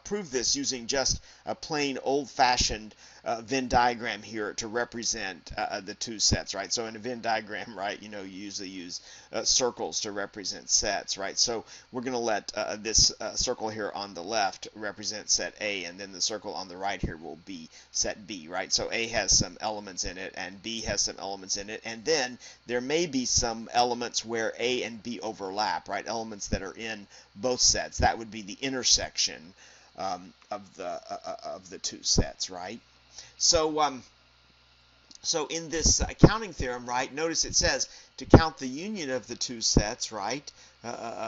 prove this using just a plain old-fashioned Venn diagram here to represent the 2 sets, right? So in a Venn diagram, right, you know, you usually use circles to represent sets, right? So we're going to let this circle here on the left represent set A, and then the circle on the right here will be set B, right? So A has some elements in it, and B has some elements in it, and then there may be some elements where A and B overlap, right? Elements that are in both sets. That would be the intersection of the 2 sets, right? So so in this counting theorem, right, notice it says to count the union of the 2 sets, right,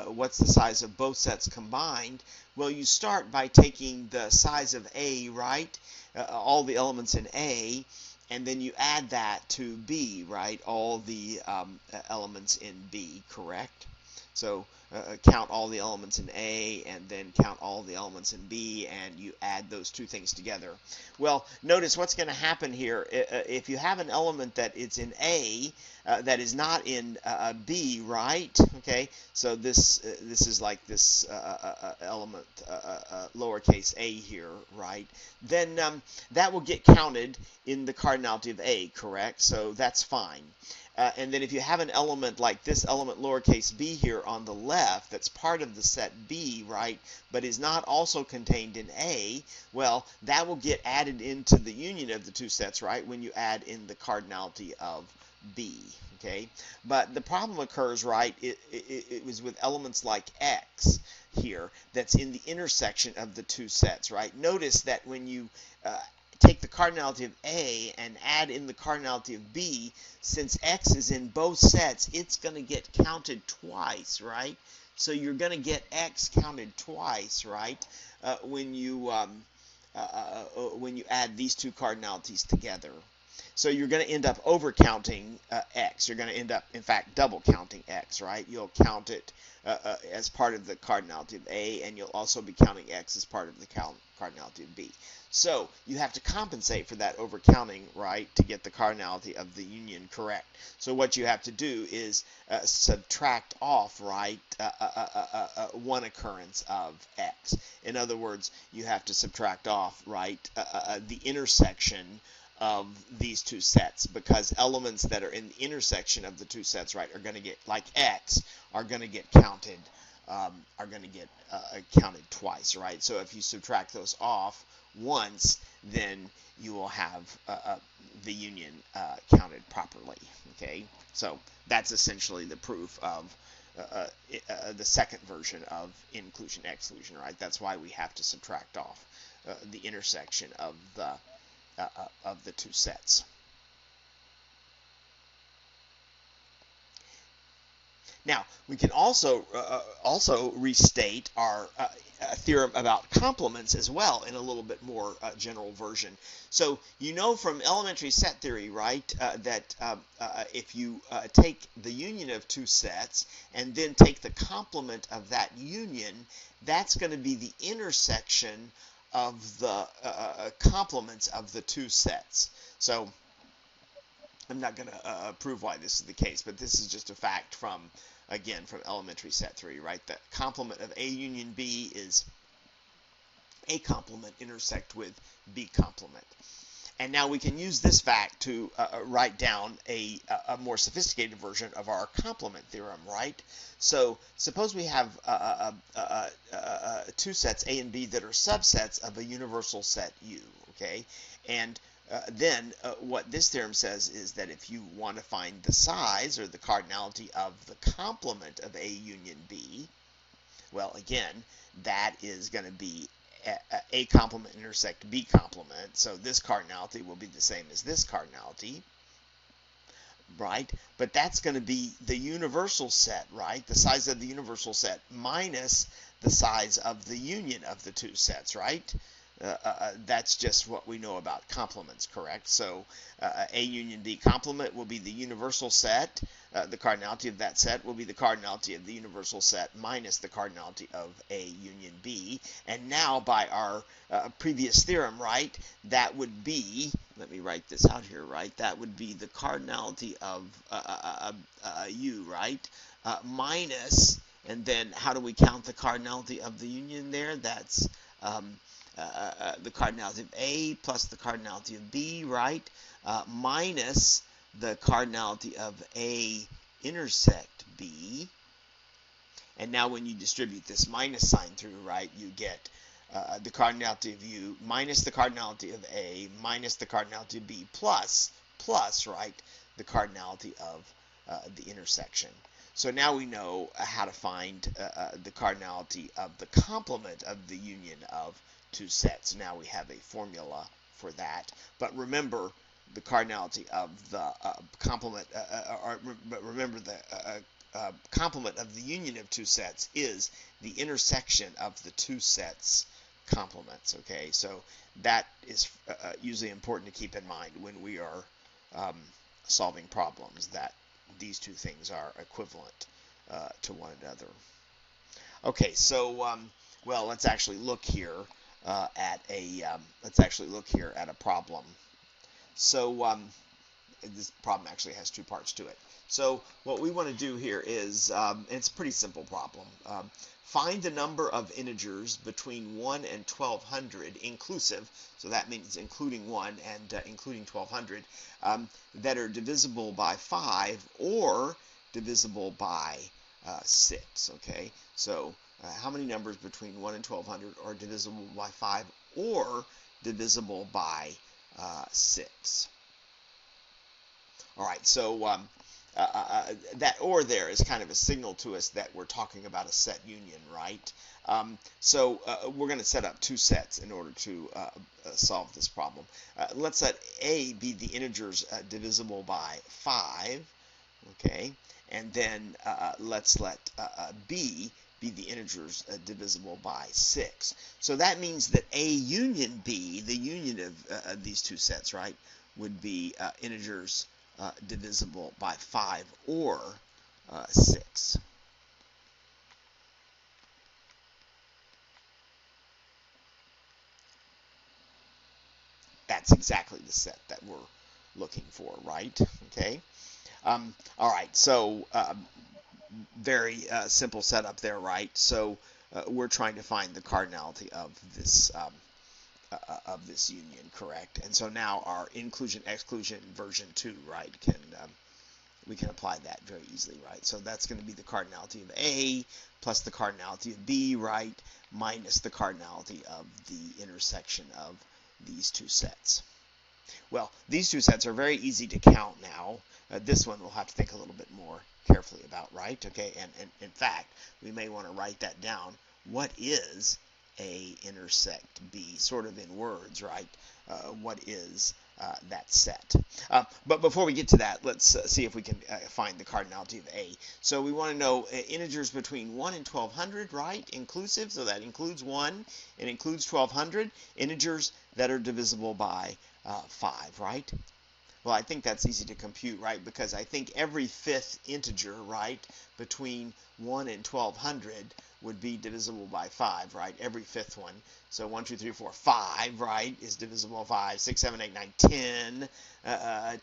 what's the size of both sets combined? Well, you start by taking the size of A, right, all the elements in A, and then you add that to B, right, all the elements in B, correct? So count all the elements in A and then count all the elements in B, and you add those 2 things together. Well, notice what's going to happen here. If you have an element that is in A that is not in B, right? Okay, so this is like this element lowercase a here, right? Then that will get counted in the cardinality of A, correct? So that's fine. And then if you have an element like this element lowercase b here on the left that's part of the set B, right, but is not also contained in A, well, that will get added into the union of the 2 sets, right, when you add in the cardinality of B, okay? But the problem occurs, right, it was with elements like X here that's in the intersection of the 2 sets, right? Notice that when you take the cardinality of A and add in the cardinality of B, since X is in both sets, it's going to get counted twice, right? So you're going to get X counted twice, right, when you add these 2 cardinalities together. So you're going to end up overcounting X. You're going to end up, in fact, double counting X, right? You'll count it as part of the cardinality of A, and you'll also be counting X as part of the cardinality of B. So you have to compensate for that overcounting, right, to get the cardinality of the union correct. So what you have to do is subtract off, right, one occurrence of X. In other words, you have to subtract off, right, the intersection of these 2 sets, because elements that are in the intersection of the 2 sets, right, are going to get, like X, are going to get counted are going to get counted twice, right? So if you subtract those off once, then you will have the union counted properly, okay? So that's essentially the proof of the second version of inclusion-exclusion, right? That's why we have to subtract off the intersection of the two sets. Now, we can also restate our theorem about complements as well in a little bit more general version. So you know from elementary set theory, right, that if you take the union of two sets and then take the complement of that union, that's going to be the intersection of the complements of the two sets. So I'm not going to prove why this is the case, but this is just a fact from, again, from elementary set theory, right? The complement of A union B is A complement intersect with B complement. And now we can use this fact to write down a more sophisticated version of our complement theorem, right? So suppose we have two sets, A and B, that are subsets of a universal set U, okay? And then what this theorem says is that if you want to find the size or the cardinality of the complement of A union B, well, again, that is going to be A complement intersect B complement. So this cardinality will be the same as this cardinality, right? But that's going to be the universal set, right? The size of the universal set minus the size of the union of the two sets, right? That's just what we know about complements, correct? So A union B complement will be the universal set. The cardinality of that set will be the cardinality of the universal set minus the cardinality of A union B. And now by our previous theorem, right, that would be, let me write this out here, right, that would be the cardinality of U, right, minus, and then how do we count the cardinality of the union there? That's the cardinality of A plus the cardinality of B, right, minus the cardinality of A intersect B. And now when you distribute this minus sign through, right, you get the cardinality of U minus the cardinality of A minus the cardinality of B plus, right, the cardinality of the intersection. So now we know how to find the cardinality of the complement of the union of two sets. Now we have a formula for that. But remember, the cardinality of the complement, but remember the complement of the union of two sets is the intersection of the two sets complements. Okay, so that is usually important to keep in mind when we are solving problems, that these two things are equivalent to one another. Okay, so well, let's actually look here at a problem. So this problem actually has two parts to it. So what we want to do here is, it's a pretty simple problem. Find the number of integers between 1 and 1200 inclusive, so that means including 1 and including 1200, that are divisible by 5 or divisible by 6. Okay, so how many numbers between 1 and 1200 are divisible by 5 or divisible by 6? All right, so that or there is kind of a signal to us that we're talking about a set union, right? So we're going to set up two sets in order to solve this problem. Let's let A be the integers divisible by 5, okay? And then let's let B be the integers divisible by 6. So that means that A union B, the union of these two sets, right, would be integers divisible by 5 or 6. That's exactly the set that we're looking for, right? Okay. All right, so very simple setup there, right? So we're trying to find the cardinality of this union, correct? And so now our inclusion-exclusion version 2, right, can we can apply that very easily, right? So that's going to be the cardinality of A plus the cardinality of B, right, minus the cardinality of the intersection of these two sets. Well, these two sets are very easy to count now. This one we'll have to think a little bit more carefully about, right? Okay, and in fact, we may want to write that down. What is A intersect B, sort of in words, right? What is that set? But before we get to that, let's see if we can find the cardinality of A. So we want to know integers between 1 and 1200, right? Inclusive, so that includes 1, it includes 1200. Integers that are divisible by 5, right? Well, I think that's easy to compute, right? Because I think every fifth integer, right, between 1 and 1200 would be divisible by 5, right? Every fifth one. So 1, 2, 3, 4, 5, right, is divisible by 5. 6, 7, 8, 9, 10.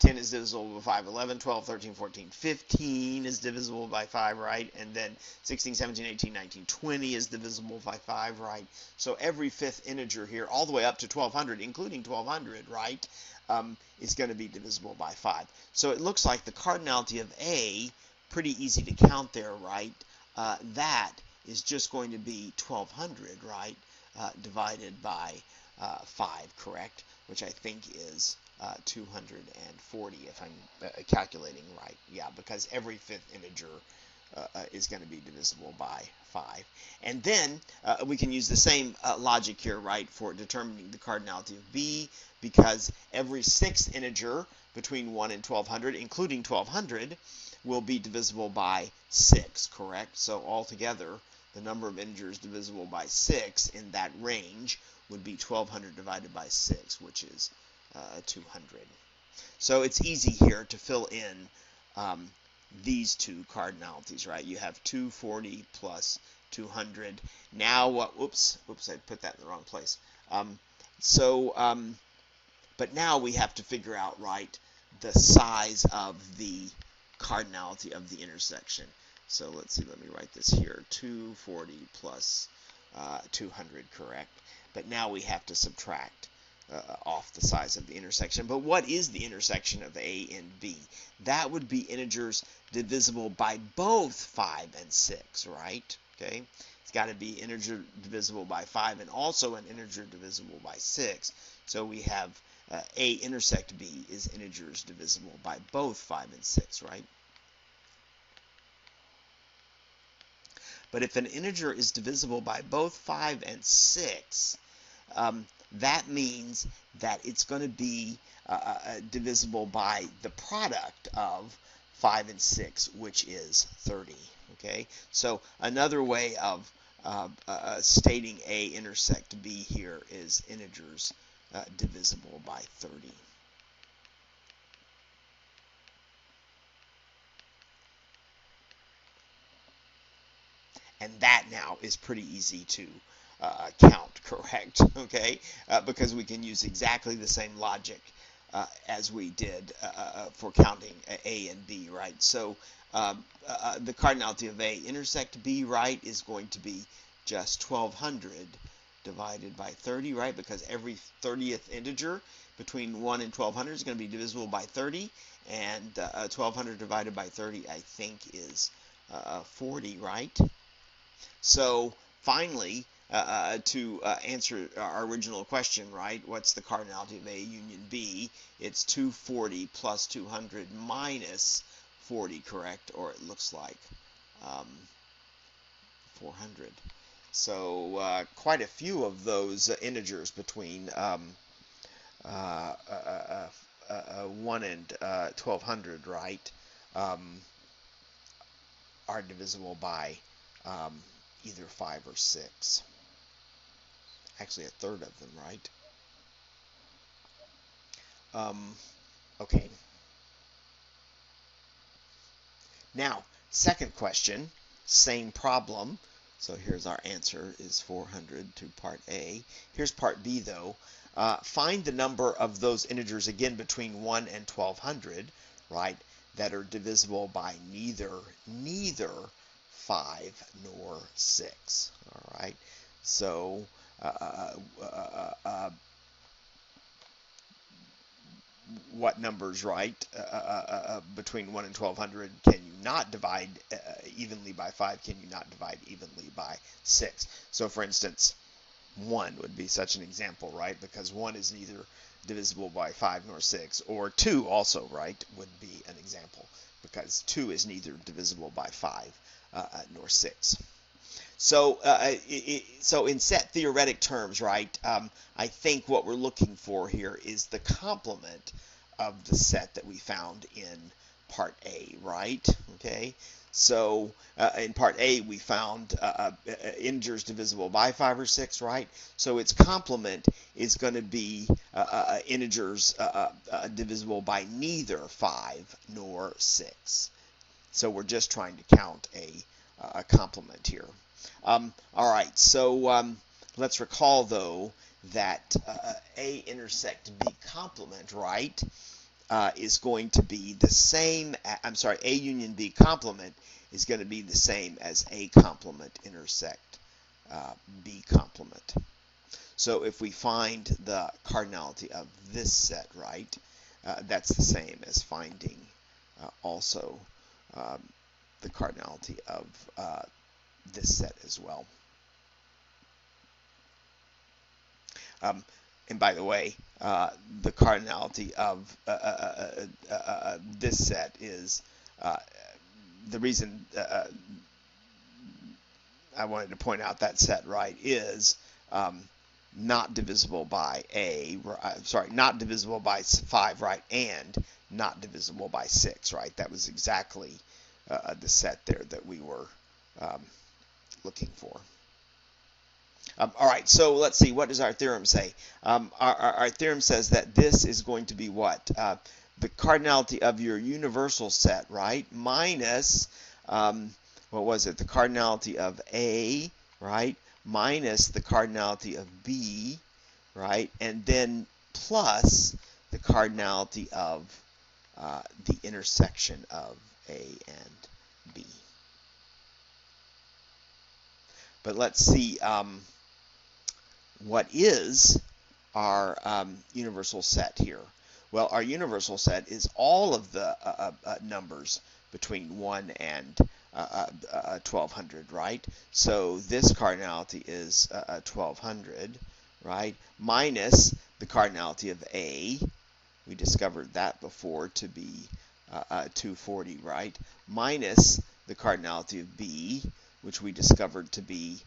10 is divisible by 5. 11, 12, 13, 14, 15 is divisible by 5, right? And then 16, 17, 18, 19, 20 is divisible by 5, right? So every fifth integer here, all the way up to 1200, including 1200, right, is going to be divisible by 5. So it looks like the cardinality of A, pretty easy to count there, right? That is just going to be 1200, right, divided by 5, correct? Which I think is 240, if I'm calculating right. Yeah, because every fifth integer is going to be divisible by 5. And then we can use the same logic here, right, for determining the cardinality of B, because every sixth integer between 1 and 1200, including 1200, will be divisible by 6, correct? So altogether, the number of integers divisible by 6 in that range would be 1200 divided by 6, which is 200. So it's easy here to fill in these two cardinalities, right? You have 240 plus 200. Now what? Oops, I put that in the wrong place. But now we have to figure out, right, the size of the cardinality of the intersection. So let's see, let me write this here. 240 plus 200, correct? But now we have to subtract off the size of the intersection. But what is the intersection of A and B? That would be integers divisible by both 5 and 6, right? Okay, it's got to be integer divisible by 5 and also an integer divisible by 6. So we have A intersect B is integers divisible by both 5 and 6, right? But if an integer is divisible by both 5 and 6, that means that it's going to be divisible by the product of 5 and 6, which is 30. Okay, so another way of stating A intersect B here is integers divisible by 30. And that now is pretty easy to count, correct? Okay, because we can use exactly the same logic as we did for counting A and B, right? So the cardinality of A intersect B, right, is going to be just 1200 divided by 30, right? Because every 30th integer between 1 and 1200 is going to be divisible by 30, and 1200 divided by 30, I think, is 40, right? So finally, to answer our original question, right, what's the cardinality of A union B? It's 240 plus 200 minus 40, correct? Or it looks like 400. So quite a few of those integers between 1 and 1200, right, are divisible by either 5 or 6. Actually, a third of them, right? Okay. Now, second question, same problem. So here's our answer, is 400 to part A. Here's part B, though. Find the number of those integers, again, between 1 and 1200, right, that are divisible by neither 5 nor 6. All right. what numbers, right, between 1 and 1200 can you not divide evenly by 5? Can you not divide evenly by 6? So, for instance, 1 would be such an example, right, because 1 is neither divisible by 5 nor 6, or 2 also, right, would be an example, because 2 is neither divisible by 5 nor 6. So, so in set theoretic terms, right, I think what we're looking for here is the complement of the set that we found in part A, right? Okay, so in part A we found integers divisible by 5 or 6, right? So its complement is going to be integers divisible by neither 5 nor 6. So we're just trying to count a complement here. All right, so let's recall, though, that A intersect B complement, right, is going to be the same, A union B complement is going to be the same as A complement intersect B complement. So if we find the cardinality of this set, right, that's the same as finding also the cardinality of this set as well. And by the way, the cardinality of this set is the reason I wanted to point out that set, right, is not divisible by not divisible by 5, right, and not divisible by 6, right? That was exactly the set there that we were looking for. All right, so let's see, what does our theorem say? Our theorem says that this is going to be what? The cardinality of your universal set, right, minus, what was it? The cardinality of A, right, minus the cardinality of B, right, and then plus the cardinality of the intersection of A and B. But let's see what is our universal set here. Well, our universal set is all of the numbers between 1 and 1200, right? So this cardinality is 1200, right? Minus the cardinality of A. We discovered that before to be 240, right? Minus the cardinality of B, which we discovered to be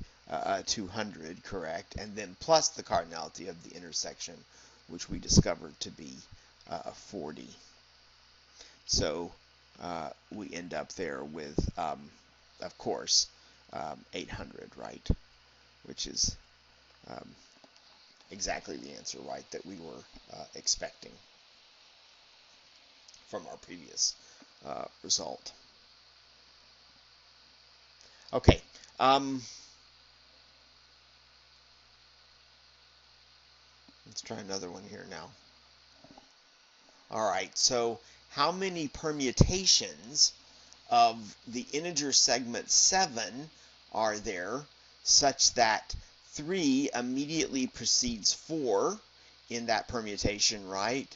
200, correct? And then plus the cardinality of the intersection, which we discovered to be 40. So we end up there with, of course, 800, right? Which is exactly the answer, right, that we were expecting from our previous result. Okay. Let's try another one here now. All right, so how many permutations of the integer segment 7 are there such that 3 immediately precedes 4 in that permutation, right?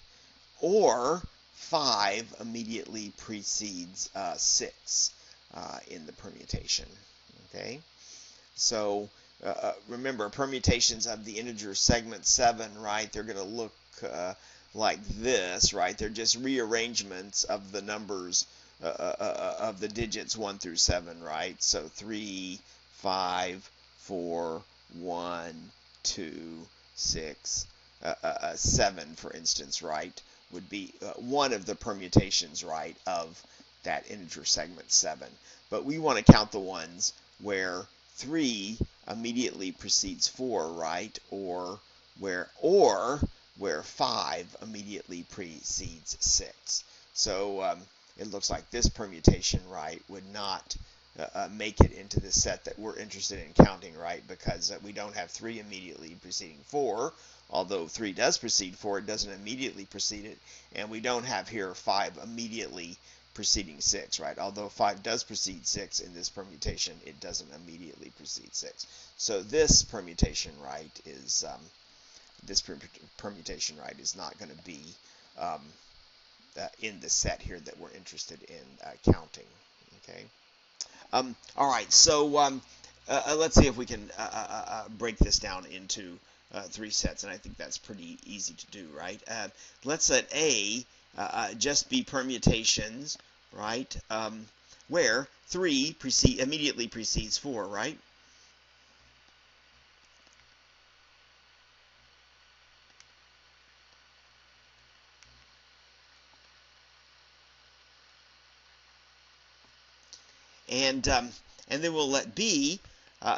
Or 5 immediately precedes 6 in the permutation, okay? So remember, permutations of the integer segment 7, right, they're going to look like this, right? They're just rearrangements of the numbers of the digits 1 through 7, right? So 3, 5, 4, 1, 2, 6, 7, for instance, right, would be one of the permutations, right, of that integer segment 7. But we want to count the ones where 3 immediately precedes 4, right, or where 5 immediately precedes 6. So it looks like this permutation, right, would not make it into the set that we're interested in counting, right, because we don't have 3 immediately preceding 4. Although 3 does precede 4, it doesn't immediately precede it. And we don't have here 5 immediately preceding 6, right? Although 5 does precede 6 in this permutation, it doesn't immediately precede 6. So this permutation, right, is not going to be in the set here that we're interested in counting. Okay. All right. So let's see if we can break this down into 3 sets, and I think that's pretty easy to do, right? Let's let A just be permutations, right? Where 3 immediately precedes 4, right? And then we'll let B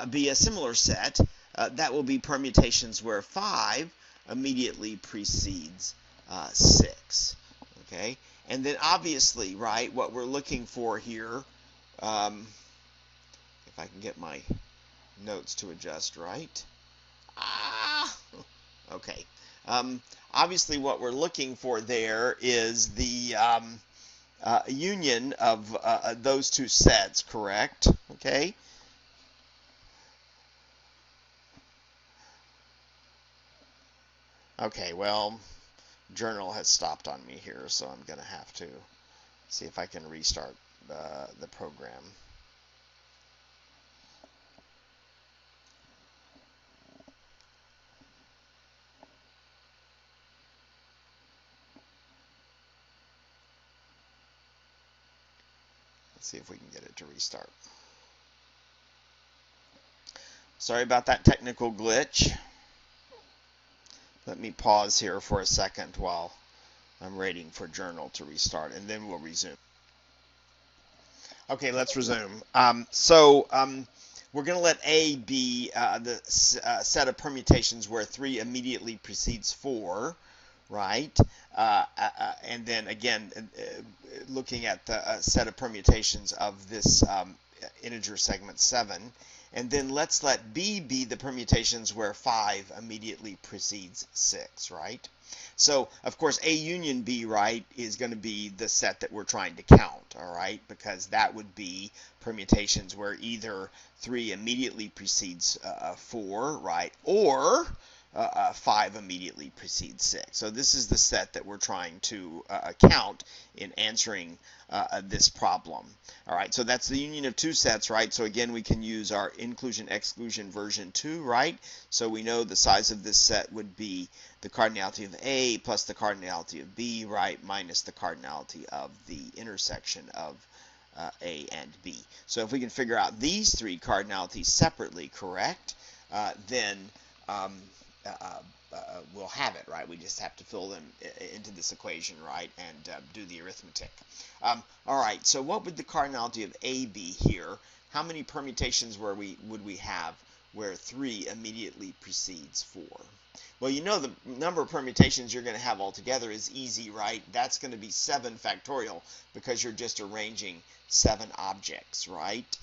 be a similar set. That will be permutations where 5 immediately precedes 6. Okay, and then obviously, right, what we're looking for here, if I can get my notes to adjust right. Okay. Obviously, what we're looking for there is the union of those 2 sets, correct? Okay. Okay, well, Journal has stopped on me here, so I'm going to have to see if I can restart the program. Let's see if we can get it to restart. Sorry about that technical glitch. Let me pause here for a second while I'm waiting for Journal to restart, and then we'll resume. Okay, let's resume. We're going to let A be the set of permutations where 3 immediately precedes 4, right? And then again, looking at the set of permutations of this integer segment 7. And then let's let B be the permutations where 5 immediately precedes 6, right? So, of course, A union B, right, is going to be the set that we're trying to count, all right? Because that would be permutations where either 3 immediately precedes 4, right? Or 5 immediately precedes 6. So this is the set that we're trying to count in answering this problem. All right, so that's the union of 2 sets, right? So again, we can use our inclusion-exclusion version 2, right? So we know the size of this set would be the cardinality of A plus the cardinality of B, right, minus the cardinality of the intersection of A and B. So if we can figure out these 3 cardinalities separately, correct, then we'll have it, right? We just have to fill them into this equation, right, and do the arithmetic. All right, so what would the cardinality of A be here? How many permutations would we have where 3 immediately precedes 4? Well, you know the number of permutations you're going to have altogether is easy, right? That's going to be 7 factorial because you're just arranging 7 objects, right?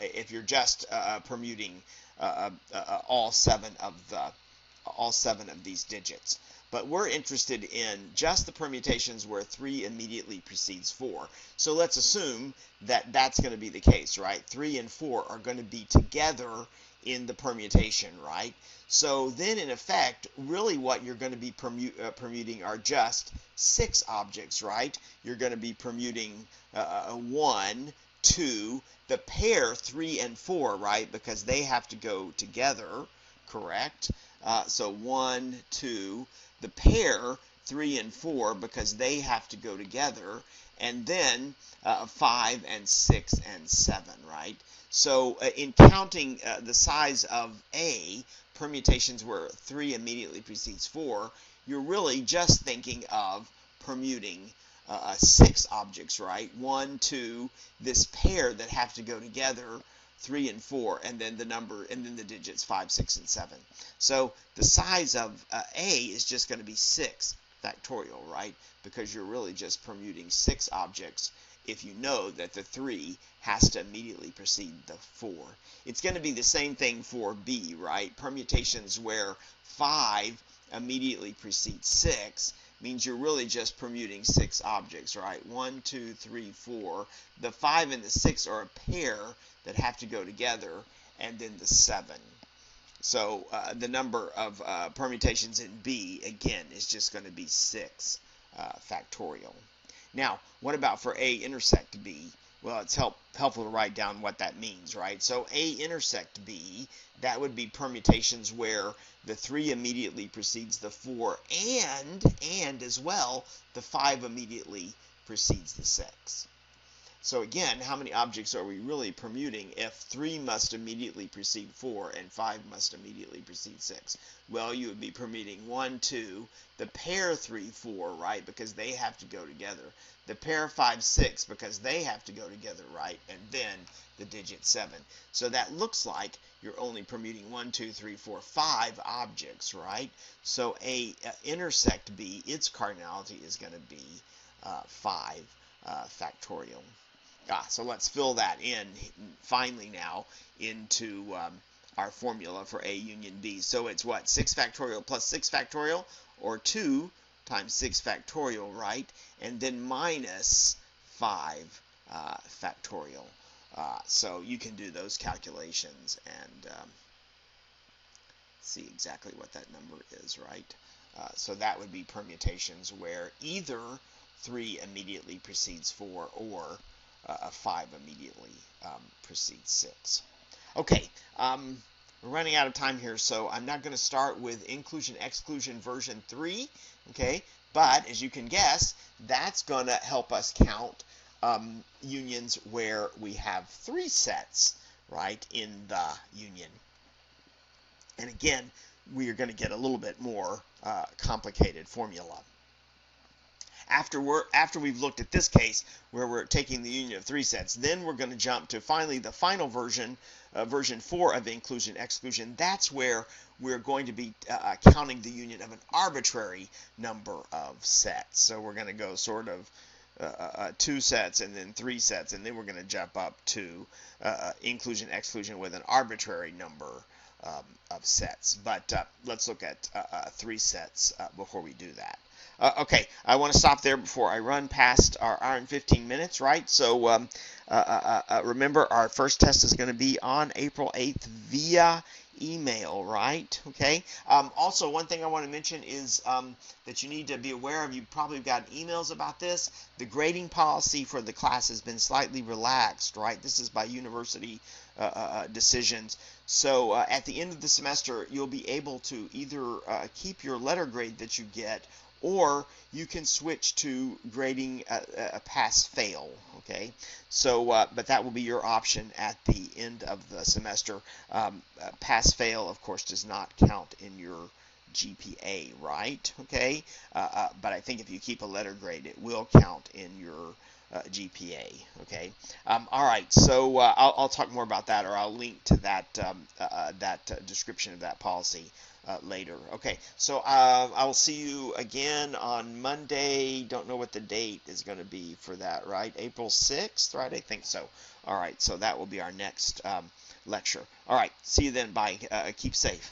If you're just permuting all 7 of these digits. But we're interested in just the permutations where 3 immediately precedes 4. So let's assume that that's going to be the case, right? 3 and 4 are going to be together in the permutation, right? So then, in effect, really what you're going to be permuting are just 6 objects, right? You're going to be permuting 1, 2, the pair 3 and 4, right? Because they have to go together, correct? So 1, 2, the pair 3 and 4 because they have to go together, and then 5 and 6 and 7, right? So in counting the size of A, permutations where 3 immediately precedes 4, you're really just thinking of permuting 6 objects, right? 1, 2, this pair that have to go together, 3 and 4, and then the digits 5, 6, and 7. So the size of A is just going to be 6 factorial, right? Because you're really just permuting 6 objects if you know that the 3 has to immediately precede the 4. It's going to be the same thing for B, right? Permutations where 5 immediately precedes 6 means you're really just permuting 6 objects, right? 1, 2, 3, 4. The 5 and the 6 are a pair that have to go together, and then the 7. So the number of permutations in B, again, is just going to be 6 factorial. Now, what about for A intersect B? Well, it's helpful to write down what that means, right? So A intersect B, that would be permutations where the 3 immediately precedes the 4 and as well, the 5 immediately precedes the 6. So again, how many objects are we really permuting if 3 must immediately precede 4 and 5 must immediately precede 6? Well, you would be permuting 1, 2, the pair 3, 4, right, because they have to go together. The pair 5, 6, because they have to go together, right, and then the digit 7. So that looks like you're only permuting 1, 2, 3, 4, 5 objects, right? So A intersect B, its cardinality is going to be 5 factorial. So let's fill that in finally now into our formula for A union B. So it's what? 6 factorial plus 6 factorial, or 2 times 6 factorial, right? And then minus 5 factorial. So you can do those calculations and see exactly what that number is, right? So that would be permutations where either 3 immediately precedes 4 or 5 immediately precedes 6. Okay, we're running out of time here, so I'm not going to start with inclusion exclusion version 3, okay? But as you can guess, that's going to help us count unions where we have 3 sets, right, in the union. And again, we are going to get a little bit more complicated formula. After we've looked at this case where we're taking the union of 3 sets, then we're going to jump to finally the final version, version 4 of inclusion exclusion. That's where we're going to be counting the union of an arbitrary number of sets. So we're going to go sort of 2 sets and then 3 sets, and then we're going to jump up to inclusion exclusion with an arbitrary number of sets. But let's look at 3 sets before we do that. Okay, I want to stop there before I run past our hour and 15 minutes, right? So remember, our first test is going to be on April 8th via email, right? Okay. Also, one thing I want to mention is that you need to be aware of, you probably got emails about this. The grading policy for the class has been slightly relaxed, right? This is by university decisions. So at the end of the semester, you'll be able to either keep your letter grade that you get, or you can switch to grading a pass-fail, okay? So, but that will be your option at the end of the semester. Pass-fail, of course, does not count in your GPA, right? Okay? But I think if you keep a letter grade, it will count in your GPA, okay? All right, so I'll talk more about that, or I'll link to that, description of that policy later. Okay, so I will see you again on Monday. Don't know what the date is going to be for that, right? April 6th, right? I think so. All right, so that will be our next lecture. All right, see you then. Bye. Keep safe.